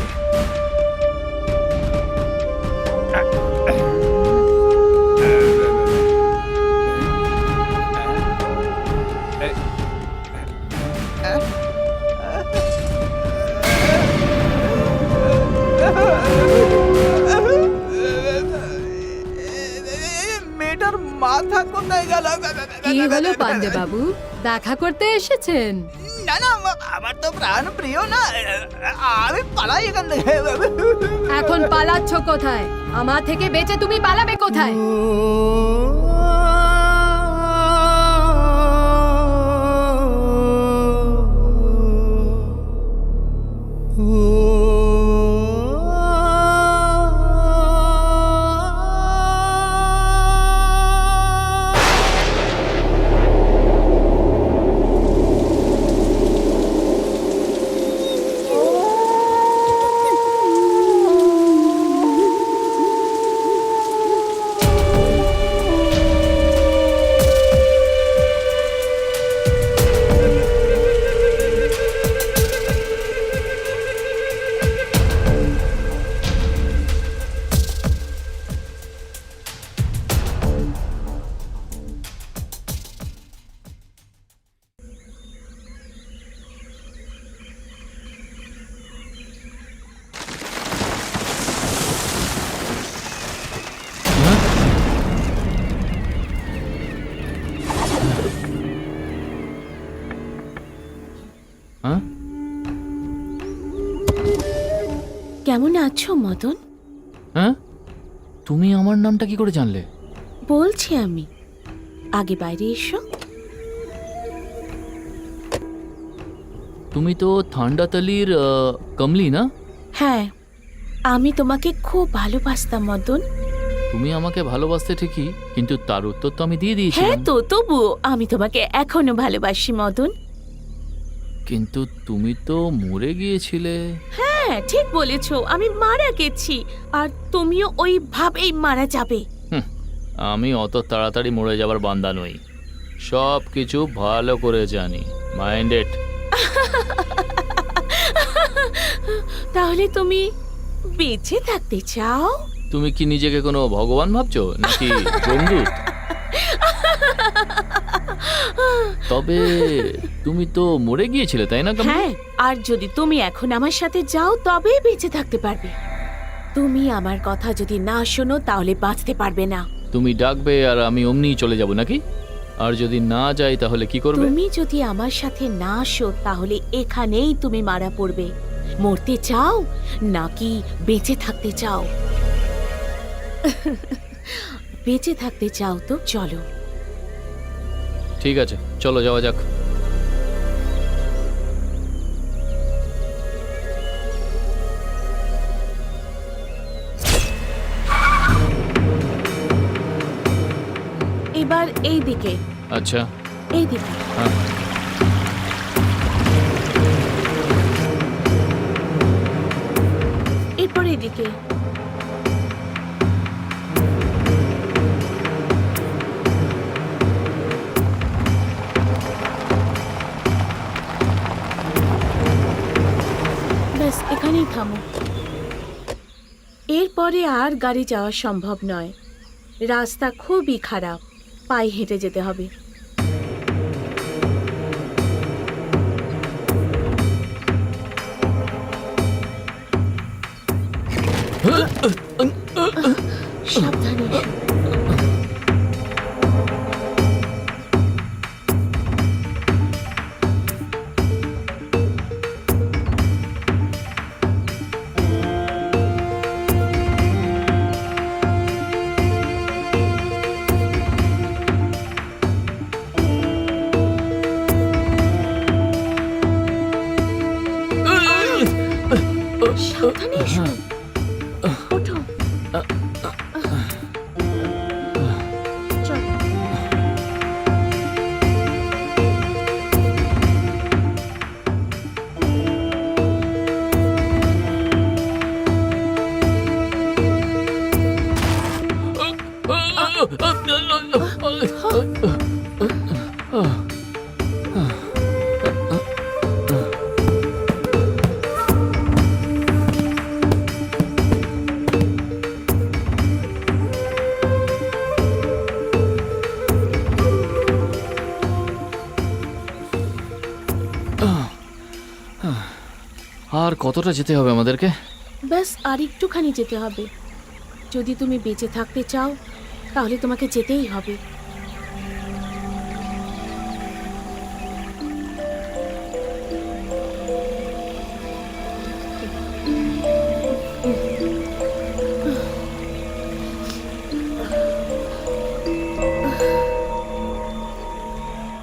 মেয়েটার মাথা কোথায় গেল? কি হলো পান্ডে বাবু, দেখা করতে এসেছেন? না না, আমার তো প্রাণ প্রিয় না, আমি পালাই এখান থেকে। এখন পালাচ্ছ কোথায়? আমার থেকে বেঁচে তুমি পালাবে কোথায়? হ্যাঁ? কেমন আছো মদন? হ্যাঁ? তুমি আমার নামটা কি করে জানলে? বলছি আমি, আগে বাইরে এসো। তুমি তো থান্ডাতালির কমলি না? হ্যাঁ, আমি তোমাকে খুব ভালোবাসতাম মদন। তুমি আমাকে ভালোবাসতে ঠিকই, কিন্তু তার উত্তর তো আমি দিয়ে হ্যাঁ দিয়েছিলাম। তো, তবুও আমি তোমাকে এখনো ভালোবাসি মদন। কিন্তু তুমি তো মরে গিয়েছিলে। হ্যাঁ, ঠিক বলেছো, আমি মারা গেছি। আর তুমিও ওই ভাবেই মারা যাবে। আমি অত তাড়াতাড়ি মরে যাবার বান্দা নই, সব কিছু ভালো করে জানি। মাইন্ডেড। তাহলে তুমি বেঁচে থাকতে চাও? তুমি কি নিজেকে কোনো ভগবান ভাবছো নাকি বন্ধুত? তবে তুমি তো মরে গিয়েছিলে, তাই না কমলি? হ্যাঁ, আর যদি তুমি এখন আমার সাথে যাও তবেই বেঁচে থাকতে পারবে। তুমি আমার কথা যদি না শোনো তাহলে বাঁচতে পারবে না। তুমি ডাকবে আর আমি অমনিই চলে যাব নাকি? আর যদি না যাই তাহলে কি করবে? তুমি যদি আমার সাথে না আসো তাহলে এখানেই তুমি মারা পড়বে। মরতে চাও নাকি বেঁচে থাকতে চাও? বেঁচে থাকতে চাও তো চলো। ঠিক আছে, চলো যাওয়া যাক। এবার এই দিকে, আচ্ছা। এই দিকে। হ্যাঁ। এরপর এদিকে। ব্যাস এখানেই থামো। এরপরে আর গাড়ি যাওয়া সম্ভব নয়, রাস্তা খুবই খারাপ, পায়ে হেঁটে যেতে হবে। সাবধানে এসো। সাবধানে এসো। ওঠো। চলো। আর কতটা যেতে হবে আমাদেরকে? ব্যাস আর একটুখানি যেতে হবে। যদি তুমি বেঁচে থাকতে চাও তাহলে তোমাকে যেতেই হবে।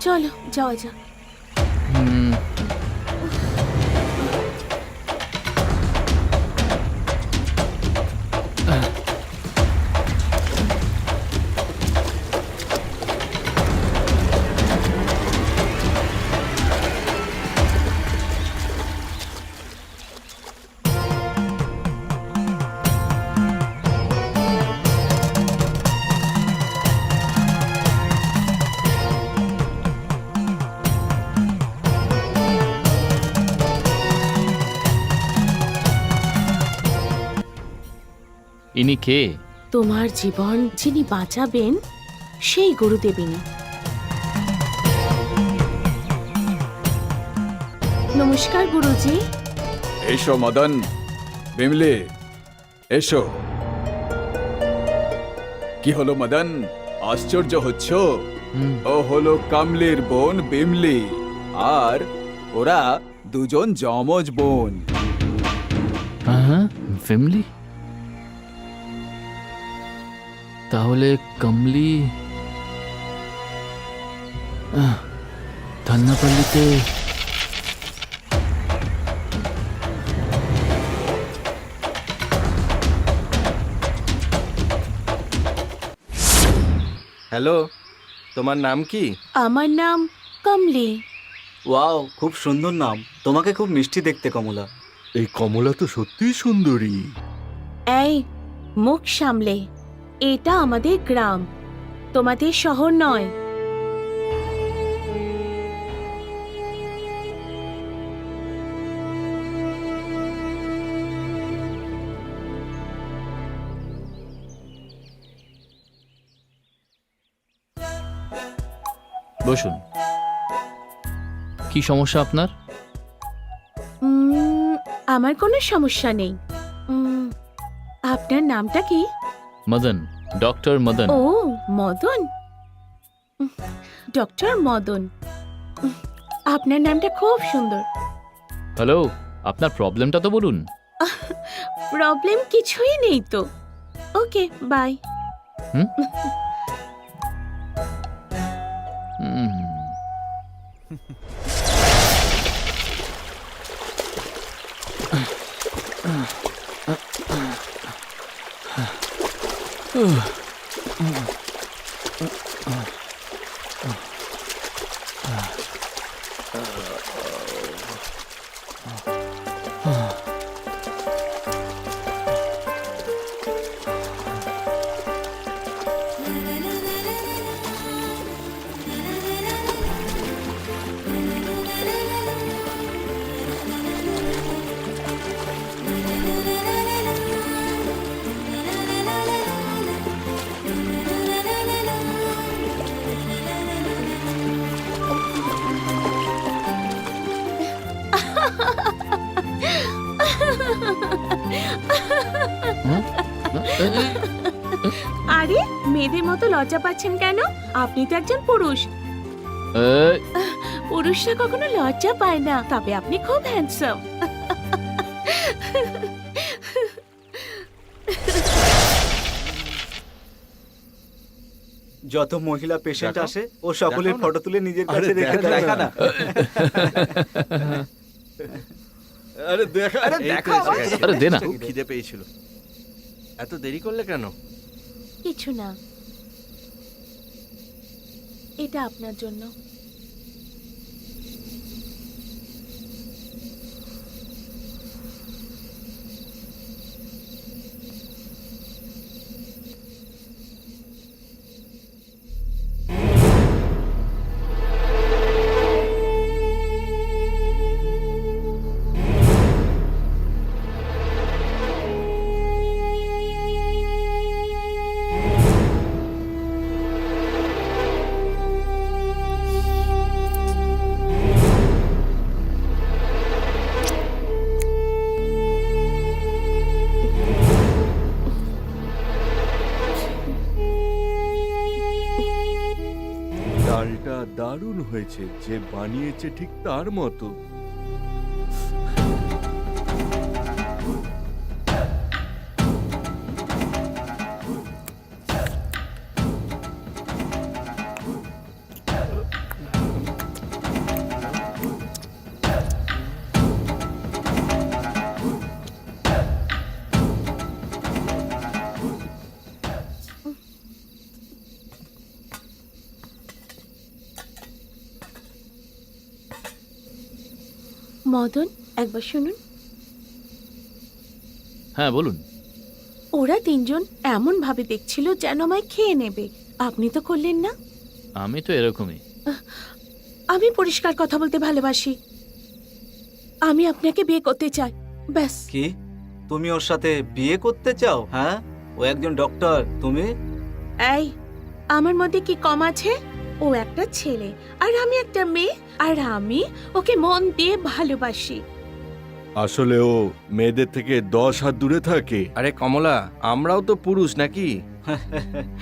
চলো যাওয়া যাক। হুম, ইনি কে? তোমার জীবন যিনি বাঁচাবেন সেই গুরুদেবিনী। নমস্কার গুরুজি। এসো মদন, বিমলি, এসো। কি হলো মদন, আশ্চর্য হচ্ছ? হুম, ও হলো কামলির বোন বিমলি, আর ওরা দুজন যমজ বোন। হ্যাঁ, ফ্যামিলি। তাহলে কমলি থান্নাপল্লিতে হ্যালো, তোমার নাম কি? আমার নাম কমলি। ওয়াও, খুব সুন্দর নাম। তোমাকে খুব মিষ্টি দেখতে, কমলা। এই কমলা তো সত্যিই সুন্দরী। এই মুখ সামলে, এটা আমাদের গ্রাম, তোমাদের শহর নয়। বসুন। কি সমস্যা আপনার? আমার কোনো সমস্যা নেই। আপনার নামটা কি? মদন, ডক্টর মদন। ও মদন, ডক্টর মদন। আপনার নামটা খুব সুন্দর। হ্যালো, আপনার প্রবলেমটা তো বলুন। প্রবলেম কিছুই নেই তো। ওকে, বাই। হুম? আরে, মেয়েদের মতো লজ্জা পাচ্ছেন কেন? আপনি তো একজন পুরুষ। এই, পুরুষরা কখনো লজ্জা পায় না, তবে আপনি খুব হ্যান্ডসাম। যত মহিলা পেশেন্ট দেখো, আসে, ও সকলের দেখো না। ফটো তুলে নিজের আরে কাছে রেখে দেয়। দেখা না। আরে দেখা, আরে এই তো দেখা এসে আমার। গেছে। আরে দে না। খুব খিদে পেয়েছিল। এত দেরি করলে কেন? কিছু না, এটা আপনার জন্য। ডালটা দারুণ হয়েছে, যে বানিয়েছে ঠিক তার মতো। মদন, একবার শুনুন। হ্যাঁ বলুন। ওরা তিনজন এমন ভাবে দেখছিল যেন আমায় খেয়ে নেবে। আপনি তো করলেন না। আমি তো এরকমই। আমি পরিষ্কার কথা বলতে ভালোবাসি। আমি আপনাকে বিয়ে করতে চাই, ব্যাস। কি, তুমি ওর সাথে বিয়ে করতে চাও? হ্যাঁ, ও একজন ডক্টর, তুমি? এই, আমার মধ্যে কি কম আছে? ও একটা ছেলে আর আমি একটা মেয়ে, আর আমি ওকে মন দিয়ে ভালোবাসি। আসলে ও মেয়েদের থেকে 10 হাত দূরে থাকে। আরে কমলা, আমরাও তো পুরুষ নাকি?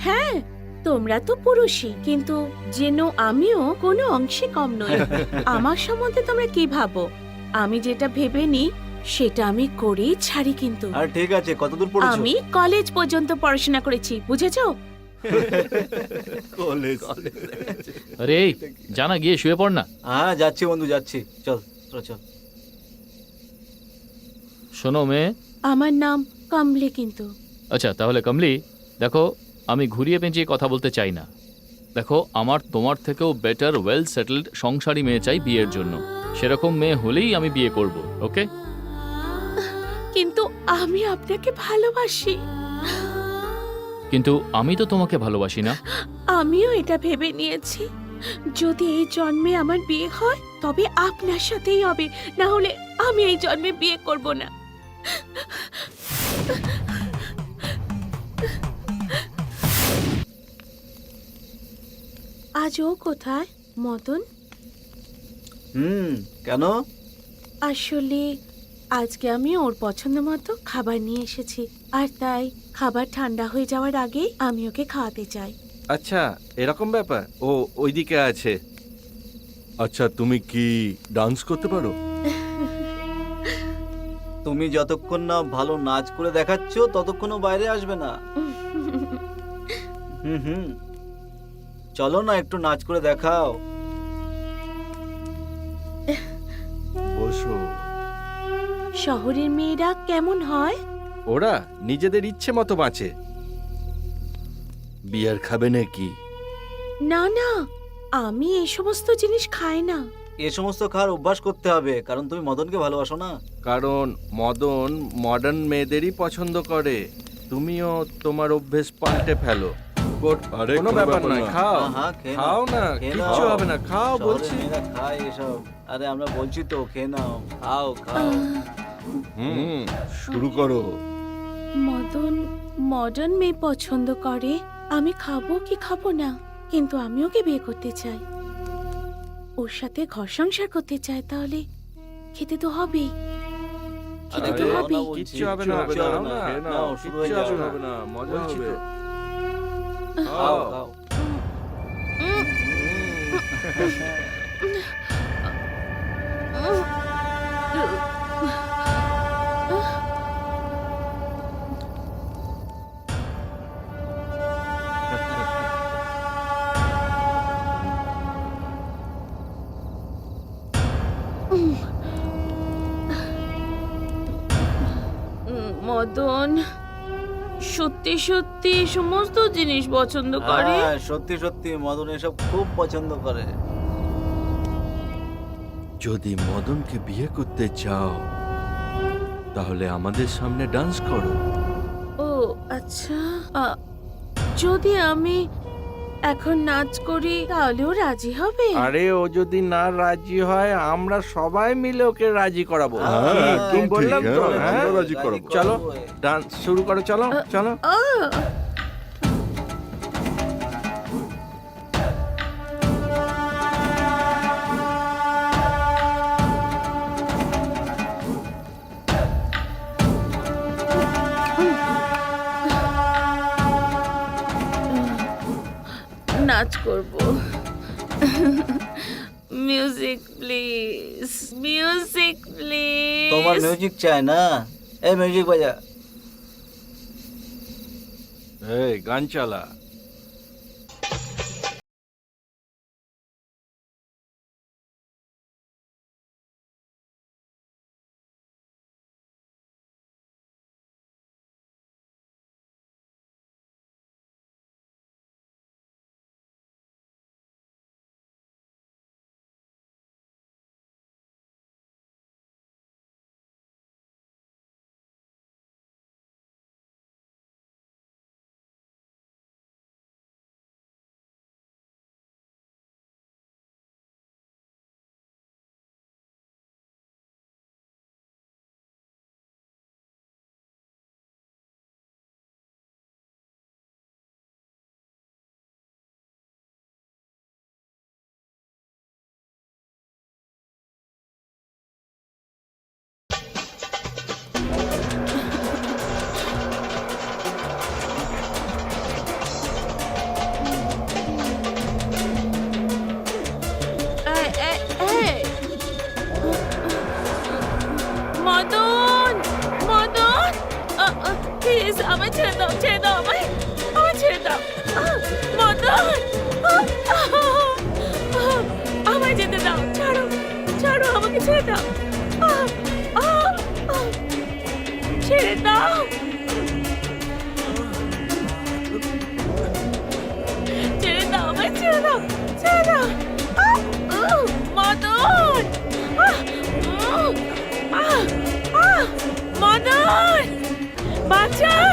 হ্যাঁ, তোমরা তো পুরুষই, কিন্তু যেন আমিও কোনো অংশে কম নই। আমার সম্বন্ধে তোমরা কি ভাবো? আমি যেটা ভেবে নিই সেটা আমি করেই ছাড়ি কিন্তু। আর ঠিক আছে, কতদূর পড়েছো? আমি কলেজ পর্যন্ত পড়াশোনা করেছি, বুঝেছো? কলেজ আরে এই, জানা গিয়ে শুয়ে পড় না। হ্যাঁ যাচ্ছি বন্ধু, যাচ্ছি। চল তোরা চল। শোনো মেয়ে, আমার নাম কমলি কিন্তু। আচ্ছা তাহলে কমলি, দেখো আমি ঘুরিয়ে পেঁচিয়ে কথা বলতে চাই না। দেখো আমার তোমার থেকেও বেটার ওয়েল সেটেলড সংসারী মেয়ে চাই বিয়ের জন্য। সেরকম মেয়ে হলেই আমি বিয়ে করব, ওকে? কিন্তু আমি আপনাকে ভালোবাসি। কিন্তু আমি তো তোমাকে ভালোবাসি না। আমিও এটা ভেবে নিয়েছি, যদি এই জন্মে আমার বিয়ে হয় তবে আপনার সাথেই হবে, না হলে আমি এই জন্মে বিয়ে করব না। আজ ও কোথায়? মদন? কেন? আসলে আজকে আমি ওর পছন্দ মতো খাবার নিয়ে এসেছি, আর তাই খাবার ঠান্ডা হয়ে যাওয়ার আগে আমি ওকে খাওয়াতে চাই। আচ্ছা এরকম ব্যাপার, ও ওইদিকে আছে। আচ্ছা তুমি কি ডান্স করতে পারো? তুমি যতক্ষণ না ভালো নাচ করে দেখাচ্ছ ততক্ষণও বাইরে আসবে না। হুম, চলো না একটু নাচ করে দেখাও। বসো। শহরের মেয়েরা কেমন হয়? ওরা নিজেদের ইচ্ছে মতো বাঁচে। বিয়ার খাবে নাকি? না না, আমি এই সমস্ত জিনিস খাই না। এ সমস্ত খাওয়ার অভ্যাস করতে হবে, কারণ তুমি মদনকে ভালোবাসো না। কারণ মদন মডার্ন মেয়েদেরই পছন্দ করে। তুমিও তোমার অভ্যেস পাল্টে ফেলো। আরে কোনো ব্যাপার নয়, খাও হ্যাঁ, খেয়ে নাও। খাও না, খেয়ে কিচ্ছু নাও। হবে না, খাও শহরের বলছি। মেয়েরা খায় এসব। আরে আমরা বলছি তো, খেয়ে নাও, খাও খাও। হুম, শুরু করো। মদন মডার্ন মেয়ে পছন্দ করে, আমি খাবো কি খাবো না, কিন্তু আমি ওকে বিয়ে করতে চাই, ওর সাথে ঘর সংসার করতে চাই, তাহলে খেতে তো হবেই। আরে খেতে তো খাও না হবেই। বলছি। কিচ্ছু হবে না, কিচ্ছু হবে খাও না, না, খেয়ে নাও, নাও, শুরু হয়ে কিচ্ছু যাবে। হবে না, মজা বলছি হবে। তো। খাও। খাও খাও। মদন সত্যি সত্যি সমস্ত জিনিস পছন্দ করে। হ্যাঁ, সত্যি সত্যি মদন এসব খুব পছন্দ করে। যদি মদনকে বিয়ে করতে চাও তাহলে আমাদের সামনে ডান্স করো। ও আচ্ছা, যদি আমি এখন নাচ করি তাহলেও রাজি হবে? আরে ও যদি না রাজি হয় আমরা সবাই মিলে ওকে রাজি করাবো। হ্যাঁ, কি- একদম কি ঠিক, বললাম তো, হ্যাঁ, হ্যাঁ? আমরা রাজি করাবো। চলো ডান্স শুরু করো, চলো চলো। আহ! নাচ করব। Music please, music please. তোমার মিউজিক চাই না? এই মিউজিক বাজা। এই গান চালা। আমায় ছেড়ে দাও, ছেড়ে দাও আমায়, আমায় ছেড়ে দাও। মদন, আমায় যেতে দাও, ছাড়ো, ছাড়ো, আমাকে ছেড়ে দাও, ছেড়ে দাও, ছেড়ে দাও, আমায় ছেড়ে দাও, ছেড়ে দাও। মদন, মদন, বাঁচাও।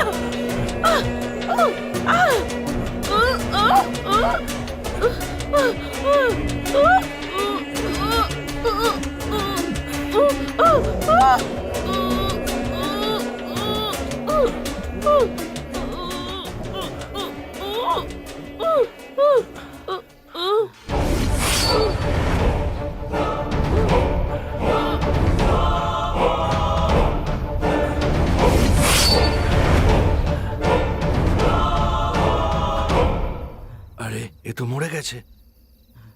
আরে এ তো মরে গেছে,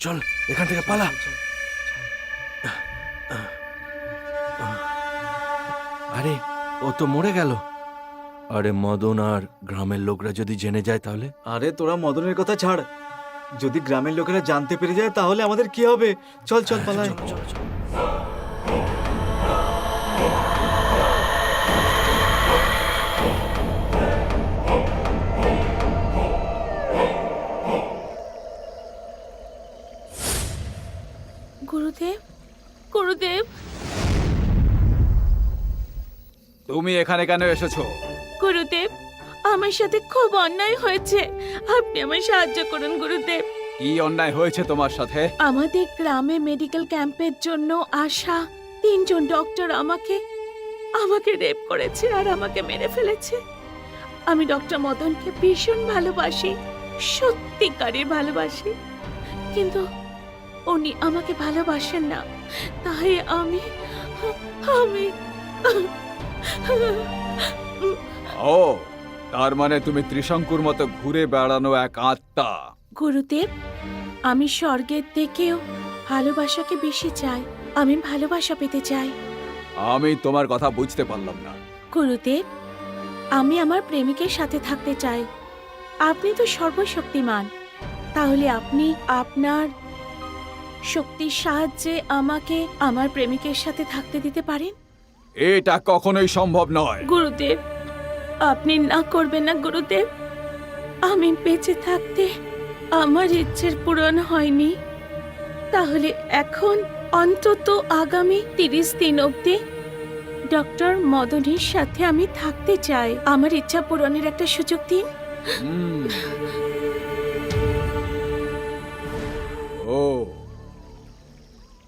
চল এখান থেকে পালা। আরে ও তো মরে গেল। আরে মদন আর গ্রামের লোকরা যদি জেনে যায় তাহলে? আরে তোরা মদনের কথা ছাড়, যদি গ্রামের লোকেরা জানতে পেরে যায় তাহলে আমাদের কি হবে? চল চল পালাই। চলো, চলো, চলো। গুরুদেব, গুরুদেব, তুমি এখানে কেন এসেছো? গুরুদেব, আমার সাথে খুব অন্যায় হয়েছে, আপনি আমায় সাহায্য করুন গুরুদেব। কি অন্যায় হয়েছে তোমার সাথে? আমাদের গ্রামে মেডিকেল ক্যাম্পের জন্য আসা 3 জন ডক্টর আমাকে রেপ করেছে আর আমাকে মেরে ফেলেছে। আমি ডক্টর মদনকে ভীষণ ভালোবাসি, সত্যিকারের ভালোবাসি, কিন্তু উনি আমাকে ভালোবাসেন না, তাই আমি ও, তার মানে তুমি ত্রিশঙ্কুর মতো ঘুরে বেড়ানো এক আত্মা। গুরুদেব, আমি স্বর্গের থেকেও ভালোবাসাকে বেশি চাই, আমি ভালোবাসা পেতে চাই। আমি তোমার কথা বুঝতে পারলাম না। গুরুদেব, আমি আমার প্রেমিকের সাথে থাকতে চাই। আপনি তো সর্বশক্তিমান, তাহলে আপনি আপনার শক্তির সাহায্যে আমাকে আমার প্রেমিকের সাথে থাকতে দিতে পারেন? এটা কখনোই সম্ভব নয়। গুরুদেব, আপনি না করবেন না গুরুদেব। আমি বেঁচে থাকতে আমার ইচ্ছের পূরণ হয়নি, তাহলে এখন অন্তত আগামী 30 দিন অবধি ডক্টর মদনের সাথে আমি থাকতে চাই। আমার ইচ্ছা পূরণের একটা সুযোগ দিন। হুম। ও,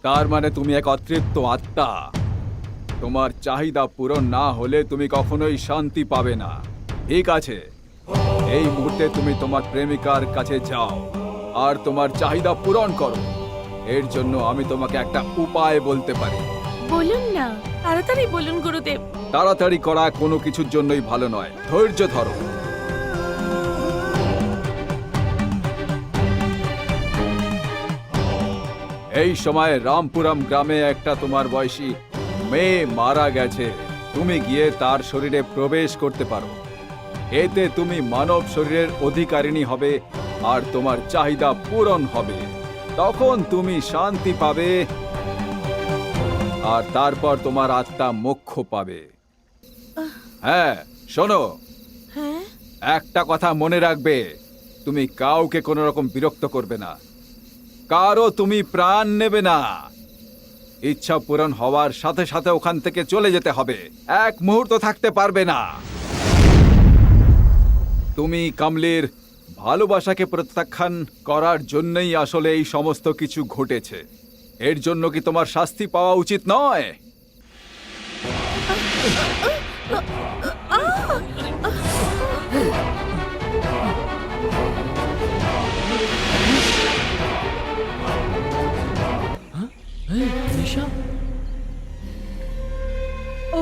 তার মানে তুমি এক অতৃপ্ত আত্মা। তোমার চাহিদা পূরণ না হলে তুমি কখনোই শান্তি পাবে না। ঠিক আছে, এই মুহূর্তে তুমি তোমার প্রেমিকার কাছে যাও আর তোমার চাহিদা পূরণ করো। এর জন্য আমি তোমাকে একটা উপায় বলতে পারি। বলুন না, তাড়াতাড়ি বলুন গুরুদেব। তাড়াতাড়ি করা কোনো কিছুর জন্যই ভালো নয়, ধৈর্য ধরো। এই সময় রামপুরম গ্রামে একটা তোমার বয়সী মেয়ে মারা গেছে। তুমি গিয়ে তার শরীরে প্রবেশ করতে পারো। এতে তুমি মানব শরীরের অধিকারিণী হবে আর তোমার চাহিদা পূরণ হবে। তখন তুমি শান্তি পাবে আর তারপর তোমার আত্মা মোক্ষ পাবে। হ্যাঁ, শোনো, হ্যাঁ, একটা কথা মনে রাখবে, তুমি কাউকে কোনো রকম বিরক্ত করবে না, কারো তুমি প্রাণ নেবে না। ইচ্ছা পূরণ হওয়ার সাথে সাথে ওখান থেকে চলে যেতে হবে, এক মুহূর্ত থাকতে পারবে না। তুমি কমলির ভালোবাসাকে প্রত্যাখ্যান করার জন্যই আসলে এই সমস্ত কিছু ঘটেছে। এর জন্য কি তোমার শাস্তি পাওয়া উচিত নয়?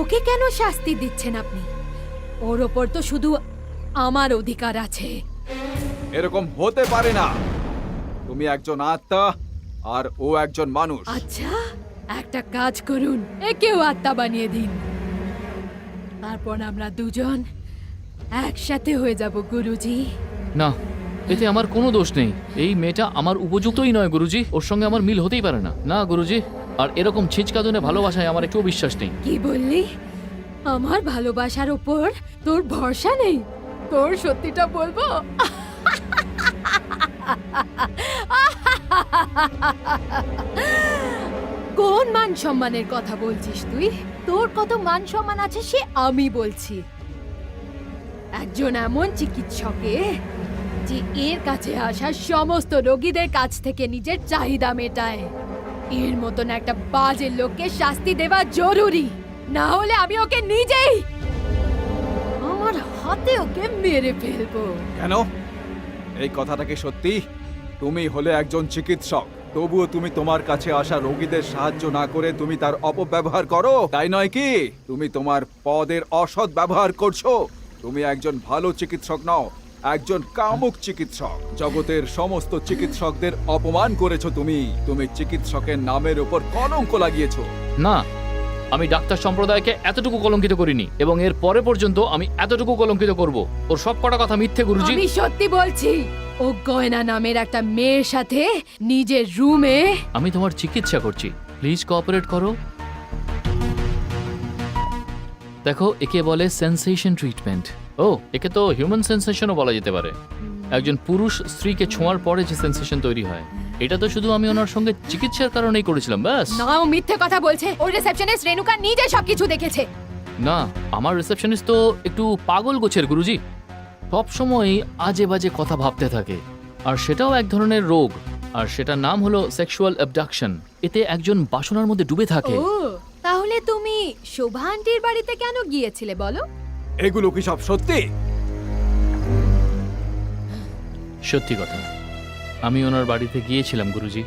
ওকে কেন শাস্তি দিচ্ছেন আপনি? ওর ওপর তো শুধু আমার অধিকার আছে। এরকম হতে পারে না। তুমি একজন আত্মা আর ও একজন মানুষ। আচ্ছা, একটা কাজ করুন, একেও আত্মা বানিয়ে দিন, তারপর আমরা দুজন একসাথে হয়ে যাব গুরুজি। না, এতে আমার কোনো দোষ নেই। এই মেয়েটা আমার উপযুক্তই নয় গুরুজি, ওর সঙ্গে আমার মিল হতেই পারে না। না গুরুজি, আর এরকম ছিচকাদনে ভালোবাসায় আমার একটুও বিশ্বাস নেই। কি বললি? আমার ভালোবাসার ওপর তোর ভরসা নেই? তোর সত্যিটা বলবো? কোন মান সম্মানের কথা বলছিস তুই? তোর কত মান সম্মান আছে সে আমি বলছি। একজন এমন চিকিৎসকে যে এর কাছে আসা সমস্ত রোগীদের কাছ থেকে নিজের চাহিদা মেটায়, এর মতন একটা বাজে লোককে শাস্তি দেওয়া জরুরি, না হলে আমি ওকে নিজেই আমার হাতে ওকে মেরে ফেলবো। কেন? এই কথাটা কি সত্যি? তুমি হলে একজন চিকিৎসক, তবুও তুমি তোমার কাছে আসা রোগীদের সাহায্য না করে তুমি তার অপব্যবহার করো, তাই নয় কি? তুমি তোমার পদের অসৎ ব্যবহার করছো। তুমি একজন ভালো চিকিৎসক নও, একজন কামুক চিকিৎসক। জগতের সমস্ত চিকিৎসকদের অপমান করেছো তুমি। তুমি চিকিৎসকের নামের উপর কলঙ্ক লাগিয়েছো। না, আমি ডাক্তার সম্প্রদায়কে এতটুকু কলঙ্কিত করিনি, এবং এর পরে পর্যন্ত আমি এতটুকু কলঙ্কিত করব। ওর সব কটা কথা মিথ্যে গুরুজি। আমি সত্যি বলছি, ও গয়না নামের একটা মেয়ের সাথে নিজের রুমে। আমি তোমার চিকিৎসা করছি, প্লিজ কোঅপারেট করো। দেখো, একে বলে সেন্সেশন ট্রিটমেন্ট। ও, একে তো হিউম্যান সেন্সেশনও বলা যেতে পারে। একজন পুরুষ স্ত্রীকে ছোঁয়ার পরে যে সেন্সেশন তৈরি হয়, এটা তো শুধু আমি ওনার সঙ্গে চিকিৎসার কারণেই করেছিলাম, ব্যাস। না, ও মিথ্যে কথা বলছে। ওর রিসেপশনিস্ট রেণুকা নিজে সবকিছু দেখেছে। না, আমার রিসেপশনিস্ট তো একটু পাগল গোছের গুরুজি, সব সময় আজে বাজে কথা ভাবতে থাকে, আর সেটাও এক ধরনের রোগ, আর সেটার নাম হলো সেক্সুয়াল অ্যাবডাকশন। এতে একজন বাসনার মধ্যে ডুবে থাকে। ও, তাহলে তুমি শোভা আন্টির বাড়িতে কেন গিয়েছিলে বলো? এগুলো কি সব সত্যি? সত্যি কথা, আমি ওনার বাড়িতে গিয়েছিলাম গুরুজি,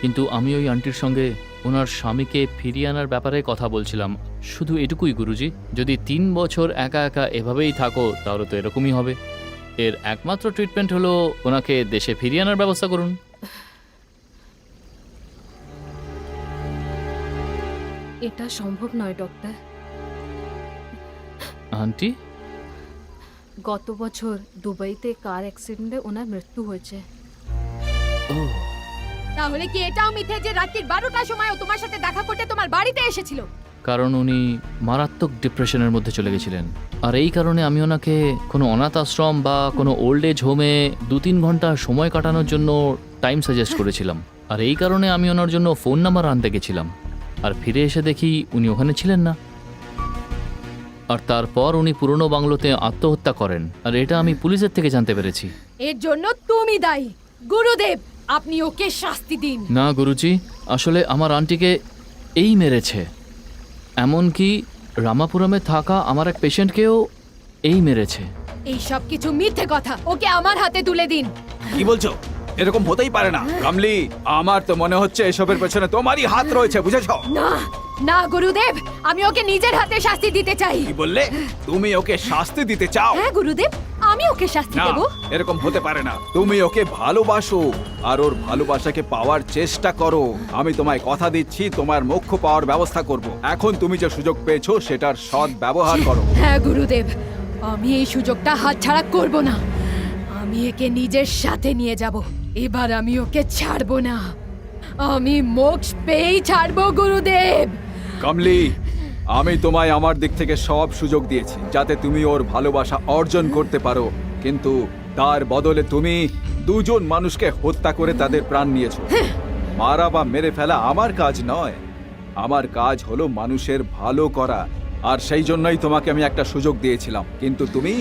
কিন্তু আমি ওই আন্টির সঙ্গে ওনার স্বামীকে ফিরিয়ে আনার ব্যাপারে কথা বলছিলাম, শুধু এটুকুই গুরুজি। যদি 3 বছর একা একা এভাবেই থাকো তাহলে তো এরকমই হবে। এর একমাত্র ট্রিটমেন্ট হলো ওনাকে দেশে ফিরিয়ে আনার ব্যবস্থা করুন। এটা সম্ভব নয় ডক্টর। আন্টি, গত বছর দুবাইতে কার অ্যাক্সিডেন্টে ওনার মৃত্যু হয়েছে। ও তাহলে কি এটাও মিথ্যে যে রাত্রির 12টার সময় ও তোমার সাথে দেখা করতে তোমার বাড়িতে এসেছিল? কারণ উনি মারাত্মক ডিপ্রেশনের মধ্যে চলে গেছিলেন, আর এই কারণে আমি ওনাকে কোনো অনাথ আশ্রম বা কোনো ওল্ড এজ হোমে 2-3 ঘন্টা সময় কাটানোর জন্য টাইম সাজেস্ট করেছিলাম। আর এই কারণে আমি ওনার জন্য ফোন নাম্বার আনতে গেছিলাম, আর ফিরে এসে দেখি উনি ওখানে ছিলেন না। আর তারপর উনি পুরনো বাংলোতে আত্মহত্যা করেন, আর এটা আমি পুলিশের থেকে জানতে পেরেছি। এর জন্য তুমি দায়ী। গুরুদেব, আপনি ওকে শাস্তি দিন। না গুরুজি, আসলে আমার আন্টিকে এই মেরেছে, এমনকি রামাপুরমে থাকা আমার এক পেশেন্টকেও এই মেরেছে। এই সব কিছু মিথ্যে কথা। ওকে আমার হাতে তুলে দিন। কি বলছো? এরকম হতেই পারে না। কামলি, আমার তো মনে হচ্ছে এসবের পেছনে তোমারই হাত রয়েছে, বুঝেছো? না না গুরুদেব, আমি ওকে নিজের হাতে শাস্তি দিতে চাই। কি বললে? তুমি ওকে শাস্তি দিতে চাও? হ্যাঁ গুরুদেব, আমি ওকে শাস্তি না, দেব। এরকম হতে পারে না। তুমি ওকে ভালোবাসো আর ওর ভালোবাসাকে পাওয়ার চেষ্টা করো। আমি তোমায় কথা দিচ্ছি, তোমার মোক্ষ পাওয়ার ব্যবস্থা করব। এখন তুমি যে সুযোগ পেয়েছো সেটার সৎ ব্যবহার করো। হ্যাঁ গুরুদেব, আমি এই সুযোগটা হাতছাড়া করব না। আমি একে নিজের সাথে নিয়ে যাব। এবার আমি ওকে ছাড়বো না। আমি মোক্ষ পেয়েই ছাড়বো গুরুদেব। কামলি, আমি তোমায় আমার দিক থেকে সব সুযোগ দিয়েছি যাতে তুমি ওর ভালোবাসা অর্জন করতে পারো, কিন্তু তার বদলে তুমি 2 মানুষকে হত্যা করে তাদের প্রাণ নিয়েছো। মারা বা মেরে ফেলা আমার কাজ নয়, আমার কাজ হলো মানুষের ভালো করা, আর সেই জন্যই তোমাকে আমি একটা সুযোগ দিয়েছিলাম। কিন্তু তুমি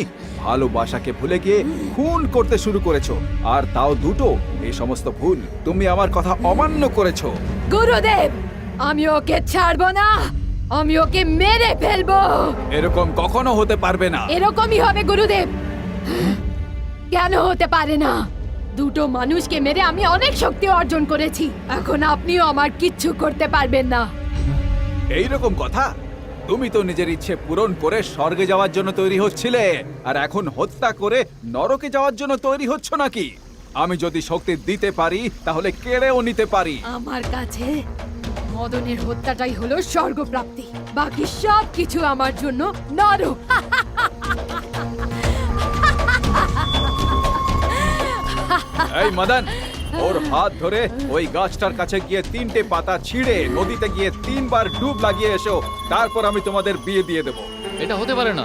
ভালোবাসাকে ভুলে গিয়ে খুন করতে শুরু করেছো, আর তাও 2। এই সমস্ত ভুল তুমি আমার কথা অমান্য করেছো। গুরুদেব, আমি ওকে ছাড়বো না। আমি ওকে মেরে ফেলবো। এরকম কখনো হতে পারবে না। এরকমই হবে গুরুদেব। কেন হতে পারে না? 2 মানুষকে মেরে আমি অনেক শক্তি অর্জন করেছি। এখন আপনিও আমার কিচ্ছু করতে পারবেন না। এইরকম কথা? তুমি তো নিজের ইচ্ছে পূরণ করে স্বর্গে যাওয়ার জন্য তৈরি হচ্ছিলে, আর এখন হত্যা করে নরকে যাওয়ার জন্য তৈরি হচ্ছ নাকি? আমি যদি শক্তি দিতে পারি তাহলে কেড়েও নিতে পারি। আমার কাছে মদনের হত্যাটাই হলো স্বর্গপ্রাপ্তি, বাকি সব কিছু আমার জন্য নরক। এই মদন, ওর হাত ধরে ওই গাছটার কাছে গিয়ে 3টে পাতা ছিঁড়ে নদীতে গিয়ে 3বার ডুব লাগিয়ে এসো, তারপর আমি তোমাদের বিয়ে দিয়ে দেবো। এটা হতে পারে না।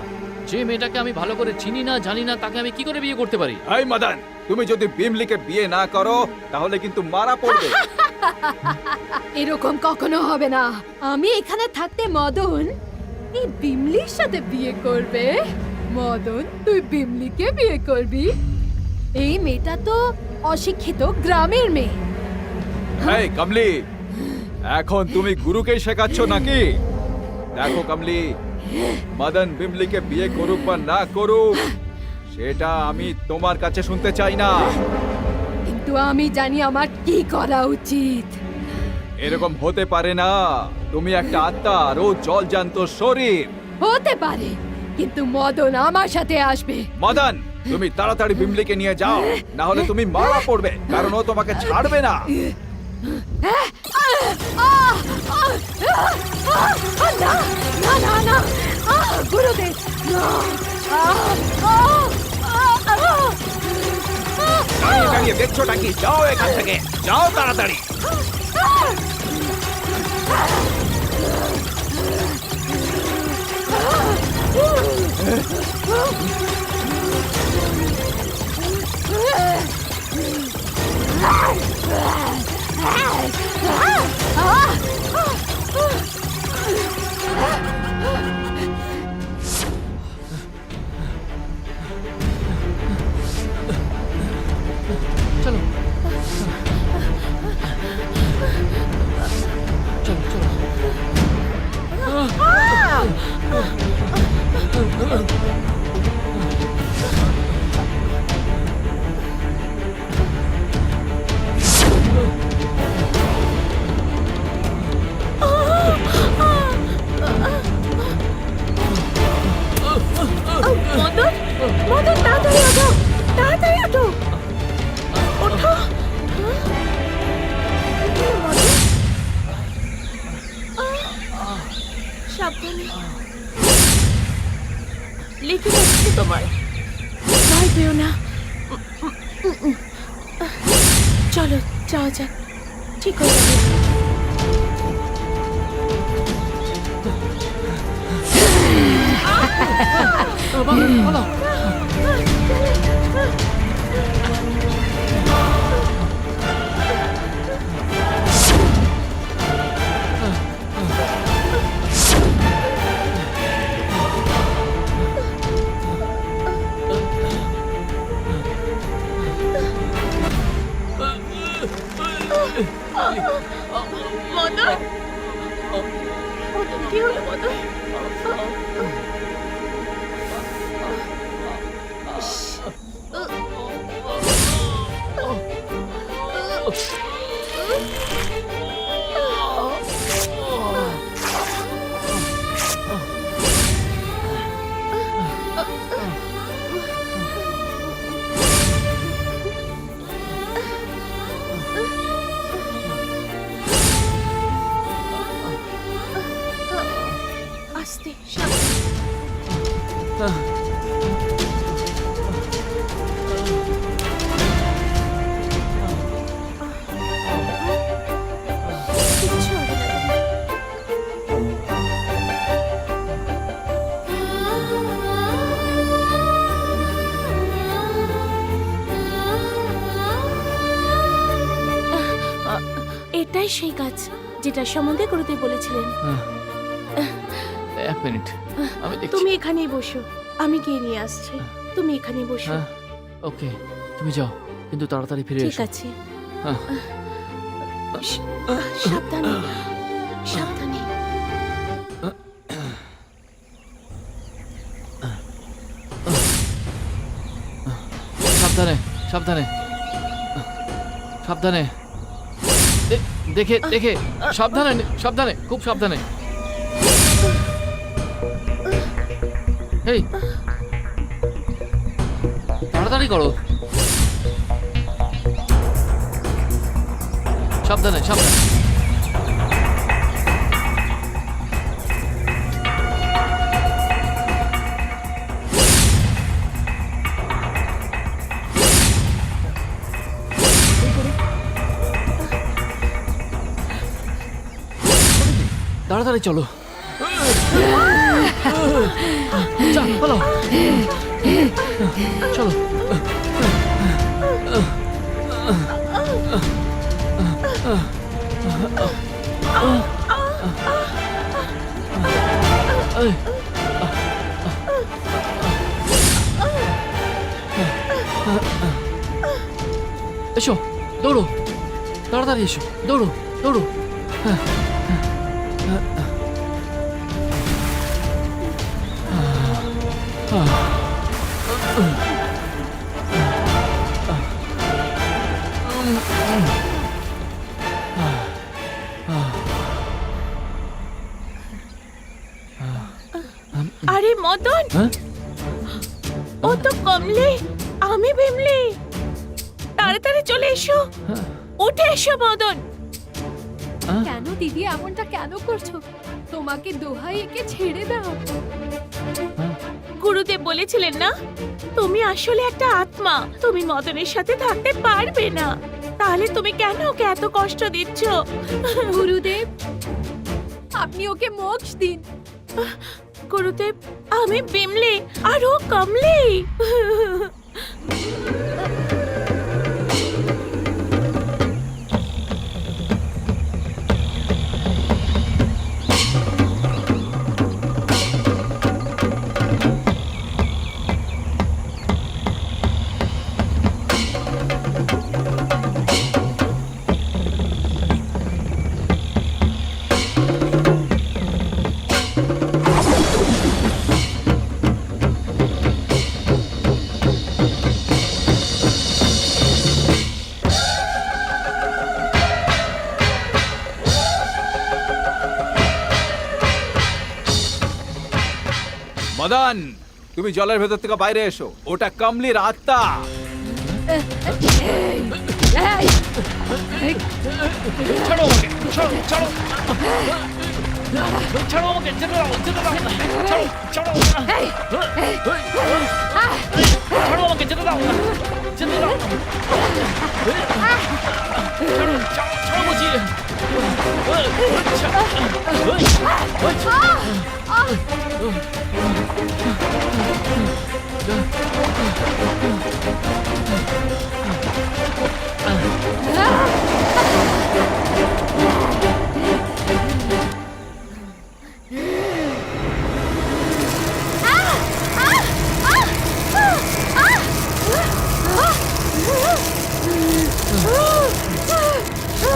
যে মেয়েটাকে আমি ভালো করে চিনি না জানি না তাকে আমি কি করে বিয়ে করতে পারি? এই মদন, তুমি যদি বিমলিকে বিয়ে না করো তাহলে কিন্তু মারা পড়বে। এরকম কখনো হবে না। আমি এখানে থাকতে মদন এই বিমলির সাথে বিয়ে করবে। মদন, তুই বিমলিকে বিয়ে করবি? এই মেয়েটা তো অশিক্ষিত গ্রামের মেয়ে। এই কমলি, এখন তুমি গুরুকে শেখাচ্ছ নাকি? দেখো কমলি, মদন বিমলিকে বিয়ে করুক বা না করুক সেটা আমি তোমার কাছে শুনতে চাই না। কিন্তু আমি জানি আমার কি করা উচিত। এরকম হতে পারে না। তুমি একটা আত্মা আর ও জলজান্ত শরীর। হতে পারে, কিন্তু মদন আমার সাথে আসবে। মদন, তুমি তাড়াতাড়ি বিমলিকে নিয়ে যাও, না হলে তুমি মারা পড়বে, কারণ ও তোমাকে ছাড়বে না। না না না না, গুরুদেব না। দাঁড়িয়ে দাঁড়িয়ে দেখছোটা কি? যাও এখান থেকে, যাও তাড়াতাড়ি। চলো চলো চলো। মদন, মদন তাড়াতাড়ি ওঠো, তাড়াতাড়ি ওঠো, ওঠো। মদন, সাবধানে। লিখে যাচ্ছি তোমায়, ভয় পেও না। চলো যাওয়া যাক, ঠিক হয়ে যাবে। মদন, মদন কি হলো মদন? আস্তে, কিচ্ছু হবে না। এটাই সেই গাছ যেটা সম্বন্ধে গুরুদেব বলেছিলেন। এক মিনিট, আমি দেখছি। তুমি এখানেই বসো, আমি গিয়ে নিয়ে আসছি। তুমি এখানেই বসো। হ্যাঁ, ওকে, তুমি যাও, কিন্তু তাড়াতাড়ি ফিরে ঠিক এসো। আছে। হ্যাঁ। সাবধানে, সাবধানে। সাবধানে সাবধানে সাবধানে, দেখে দেখে, সাবধানে সাবধানে, খুব সাবধানে। এই তাড়াতাড়ি করো, সাবধানে সাবধানে। তাড়াতাড়ি চলো। চল, পালাও। চলো। এসো, দৌড়ো, তাড়াতাড়ি এসো, দৌড়ো, দৌড়ো। আরে মদন, হ্যাঁ? ও তো কমলি, আমি বিমলি। তাড়াতাড়ি চলে এসো, উঠে এসো মদন। কেন দিদি এমনটা কেন করছো? তোমাকে দোহাই, একে ছেড়ে দাও। গুরুদেব বলেছিলেন না, তুমি আসলে একটা আত্মা, তুমি মদনের সাথে থাকতে পারবে না। তাহলে তুমি কেন ওকে এত কষ্ট দিচ্ছ? গুরুদেব, আপনি ওকে মোক্ষ দিন। গুরুদেব, আমি বিমলি আর ও কমলি। মদন, তুমি জলের ভেতর থেকে বাইরে এসো, ওটা কমলির আত্মা। ছাড়ো আমাকে, ছাড়ো, ছাড়ো। ছাড়ো আমাকে, যেতে দাও, যেতে দাও। ছাড়ো, ছাড়ো। ছাড়ো আমাকে, যেতে দাও, যেতে দাও। ছাড়ো, ছাড়ো, ছাড়ো বলছি।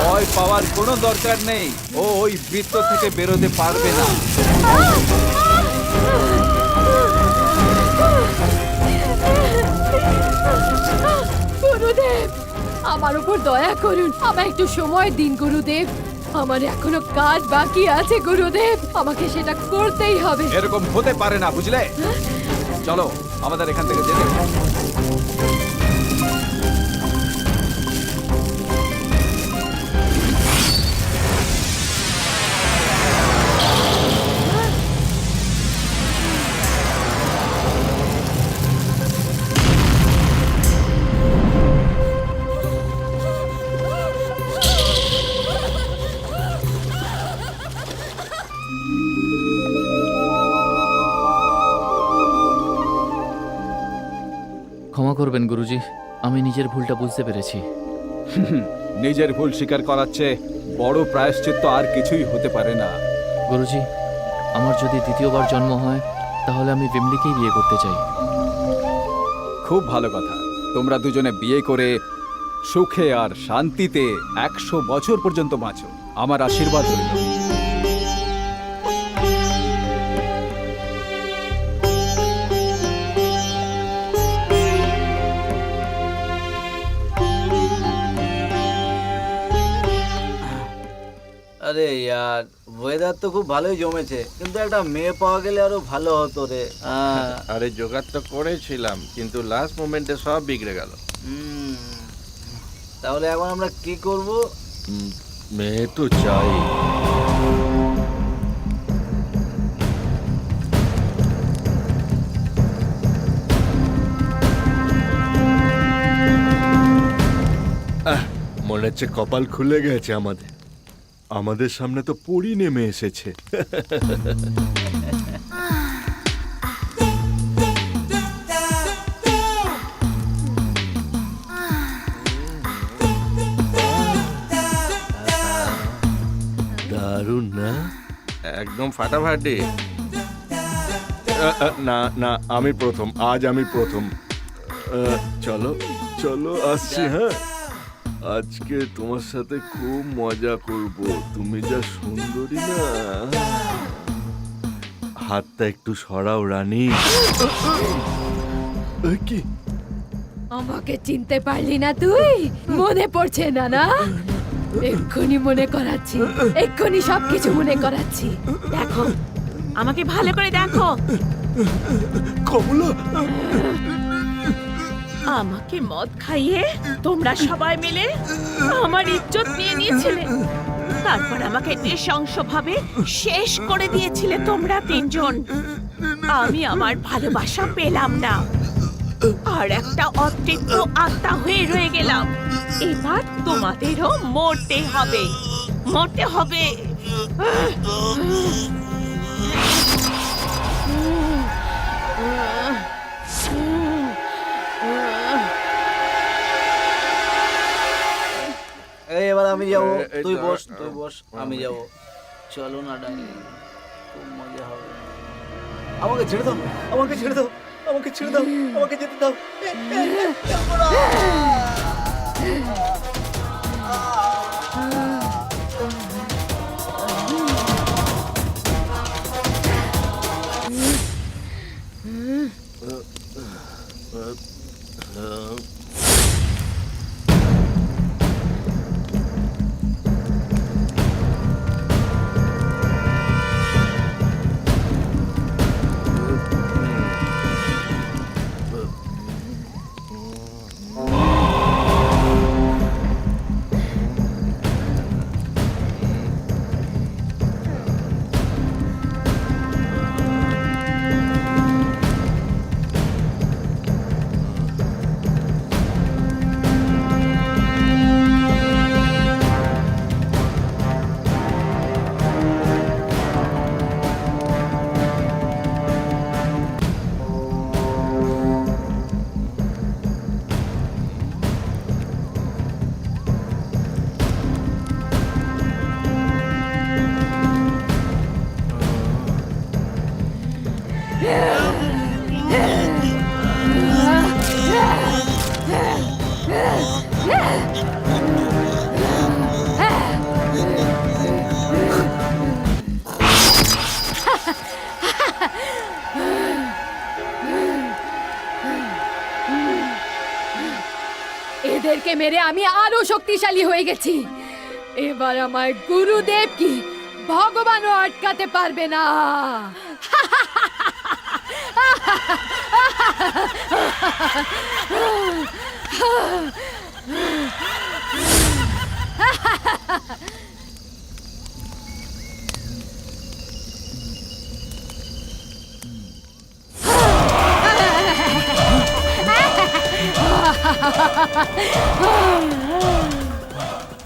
ভয় পাওয়ার কোনো দরকার নেই, ও ওই বৃত্ত থেকে বেরোতে পারবে না। গুরুদেব, আমার উপর দয়া করুন, আমায় একটু সময় দিন গুরুদেব। আমার এখনো কাজ বাকি আছে গুরুদেব, আমাকে সেটা করতেই হবে। এরকম হতে পারে না, বুঝলে? চলো, আমাদের এখান থেকে যেতে হবে। ক্ষমা করবেন গুরুজি, আমি নিজের ভুলটা বুঝতে পেরেছি। নিজের ভুল স্বীকার করাচ্ছে বড় প্রায়শ্চিত্ত আর কিছুই হতে পারে না। গুরুজি, আমার যদি দ্বিতীয়বার জন্ম হয় তাহলে আমি বিমলিকেই বিয়ে করতে চাই। খুব ভালো কথা, তোমরা দুজনে বিয়ে করে সুখে আর শান্তিতে 100 বছর পর্যন্ত বাঁচো, আমার আশীর্বাদ রইল। আরে ইয়ার, ওয়েদার তো খুব ভালোই জমেছে, কিন্তু একটা মেয়ে পাওয়া গেলে আরো ভালো হতো রে। আরে জোগাড় তো করেছিলাম, কিন্তু লাস্ট মোমেন্টে সব বিগড়ে গেল। তাহলে এখন আমরা কি করব? মেয়ে তো চাই। মনে হচ্ছে কপাল খুলে গেছে আমাদের। আমাদের সামনে তো পরি নেমে এসেছে। দারুণ না? একদম ফাটাফাটি। না না, আমি প্রথম, আজ আমি প্রথম। চলো চলো, আসছি। হ্যাঁ, আজকে তোমার সাথে খুব মজা করব। তুমি যা সুন্দরী না। হাতটা একটু সরাও রানী। কি? আমাকে চিনতে পারলি না তুই? মনে পড়ছে না না? এক্ষুনি মনে করাচ্ছি, এক্ষুনি সবকিছু মনে করাচ্ছি। দেখো, আমাকে ভালো করে দেখো। কমলা, আমাকে মদ খাইয়ে তোমরা সবাই মিলে আমার ইজ্জত নিয়ে নিয়েছিলে। তারপর আমাকে নৃশংসভাবে শেষ করে দিয়েছিলে তোমরা তিনজন। আমি আমার ভালোবাসা পেলাম না, আর একটা অতৃপ্ত আত্মা হয়ে রয়ে গেলাম। এবার তোমাদেরও মরতে হবে, মরতে হবে। এই এবার আমি যাবো, এই তুই তো, বস, তুই বস, আমি যাবো। চলো না ডার্লিং, খুব মজা হবে। আমাকে ছেড়ে দাও, আমাকে ছেড়ে দাও, আমাকে ছেড়ে দাও, আমাকে যেতে দাও। যাবো না। এদেরকে মেরে আমি আরো শক্তিশালী হয়ে গেছি। এবার আমার গুরুদেব কি ভগবানও আটকাতে পারবে না।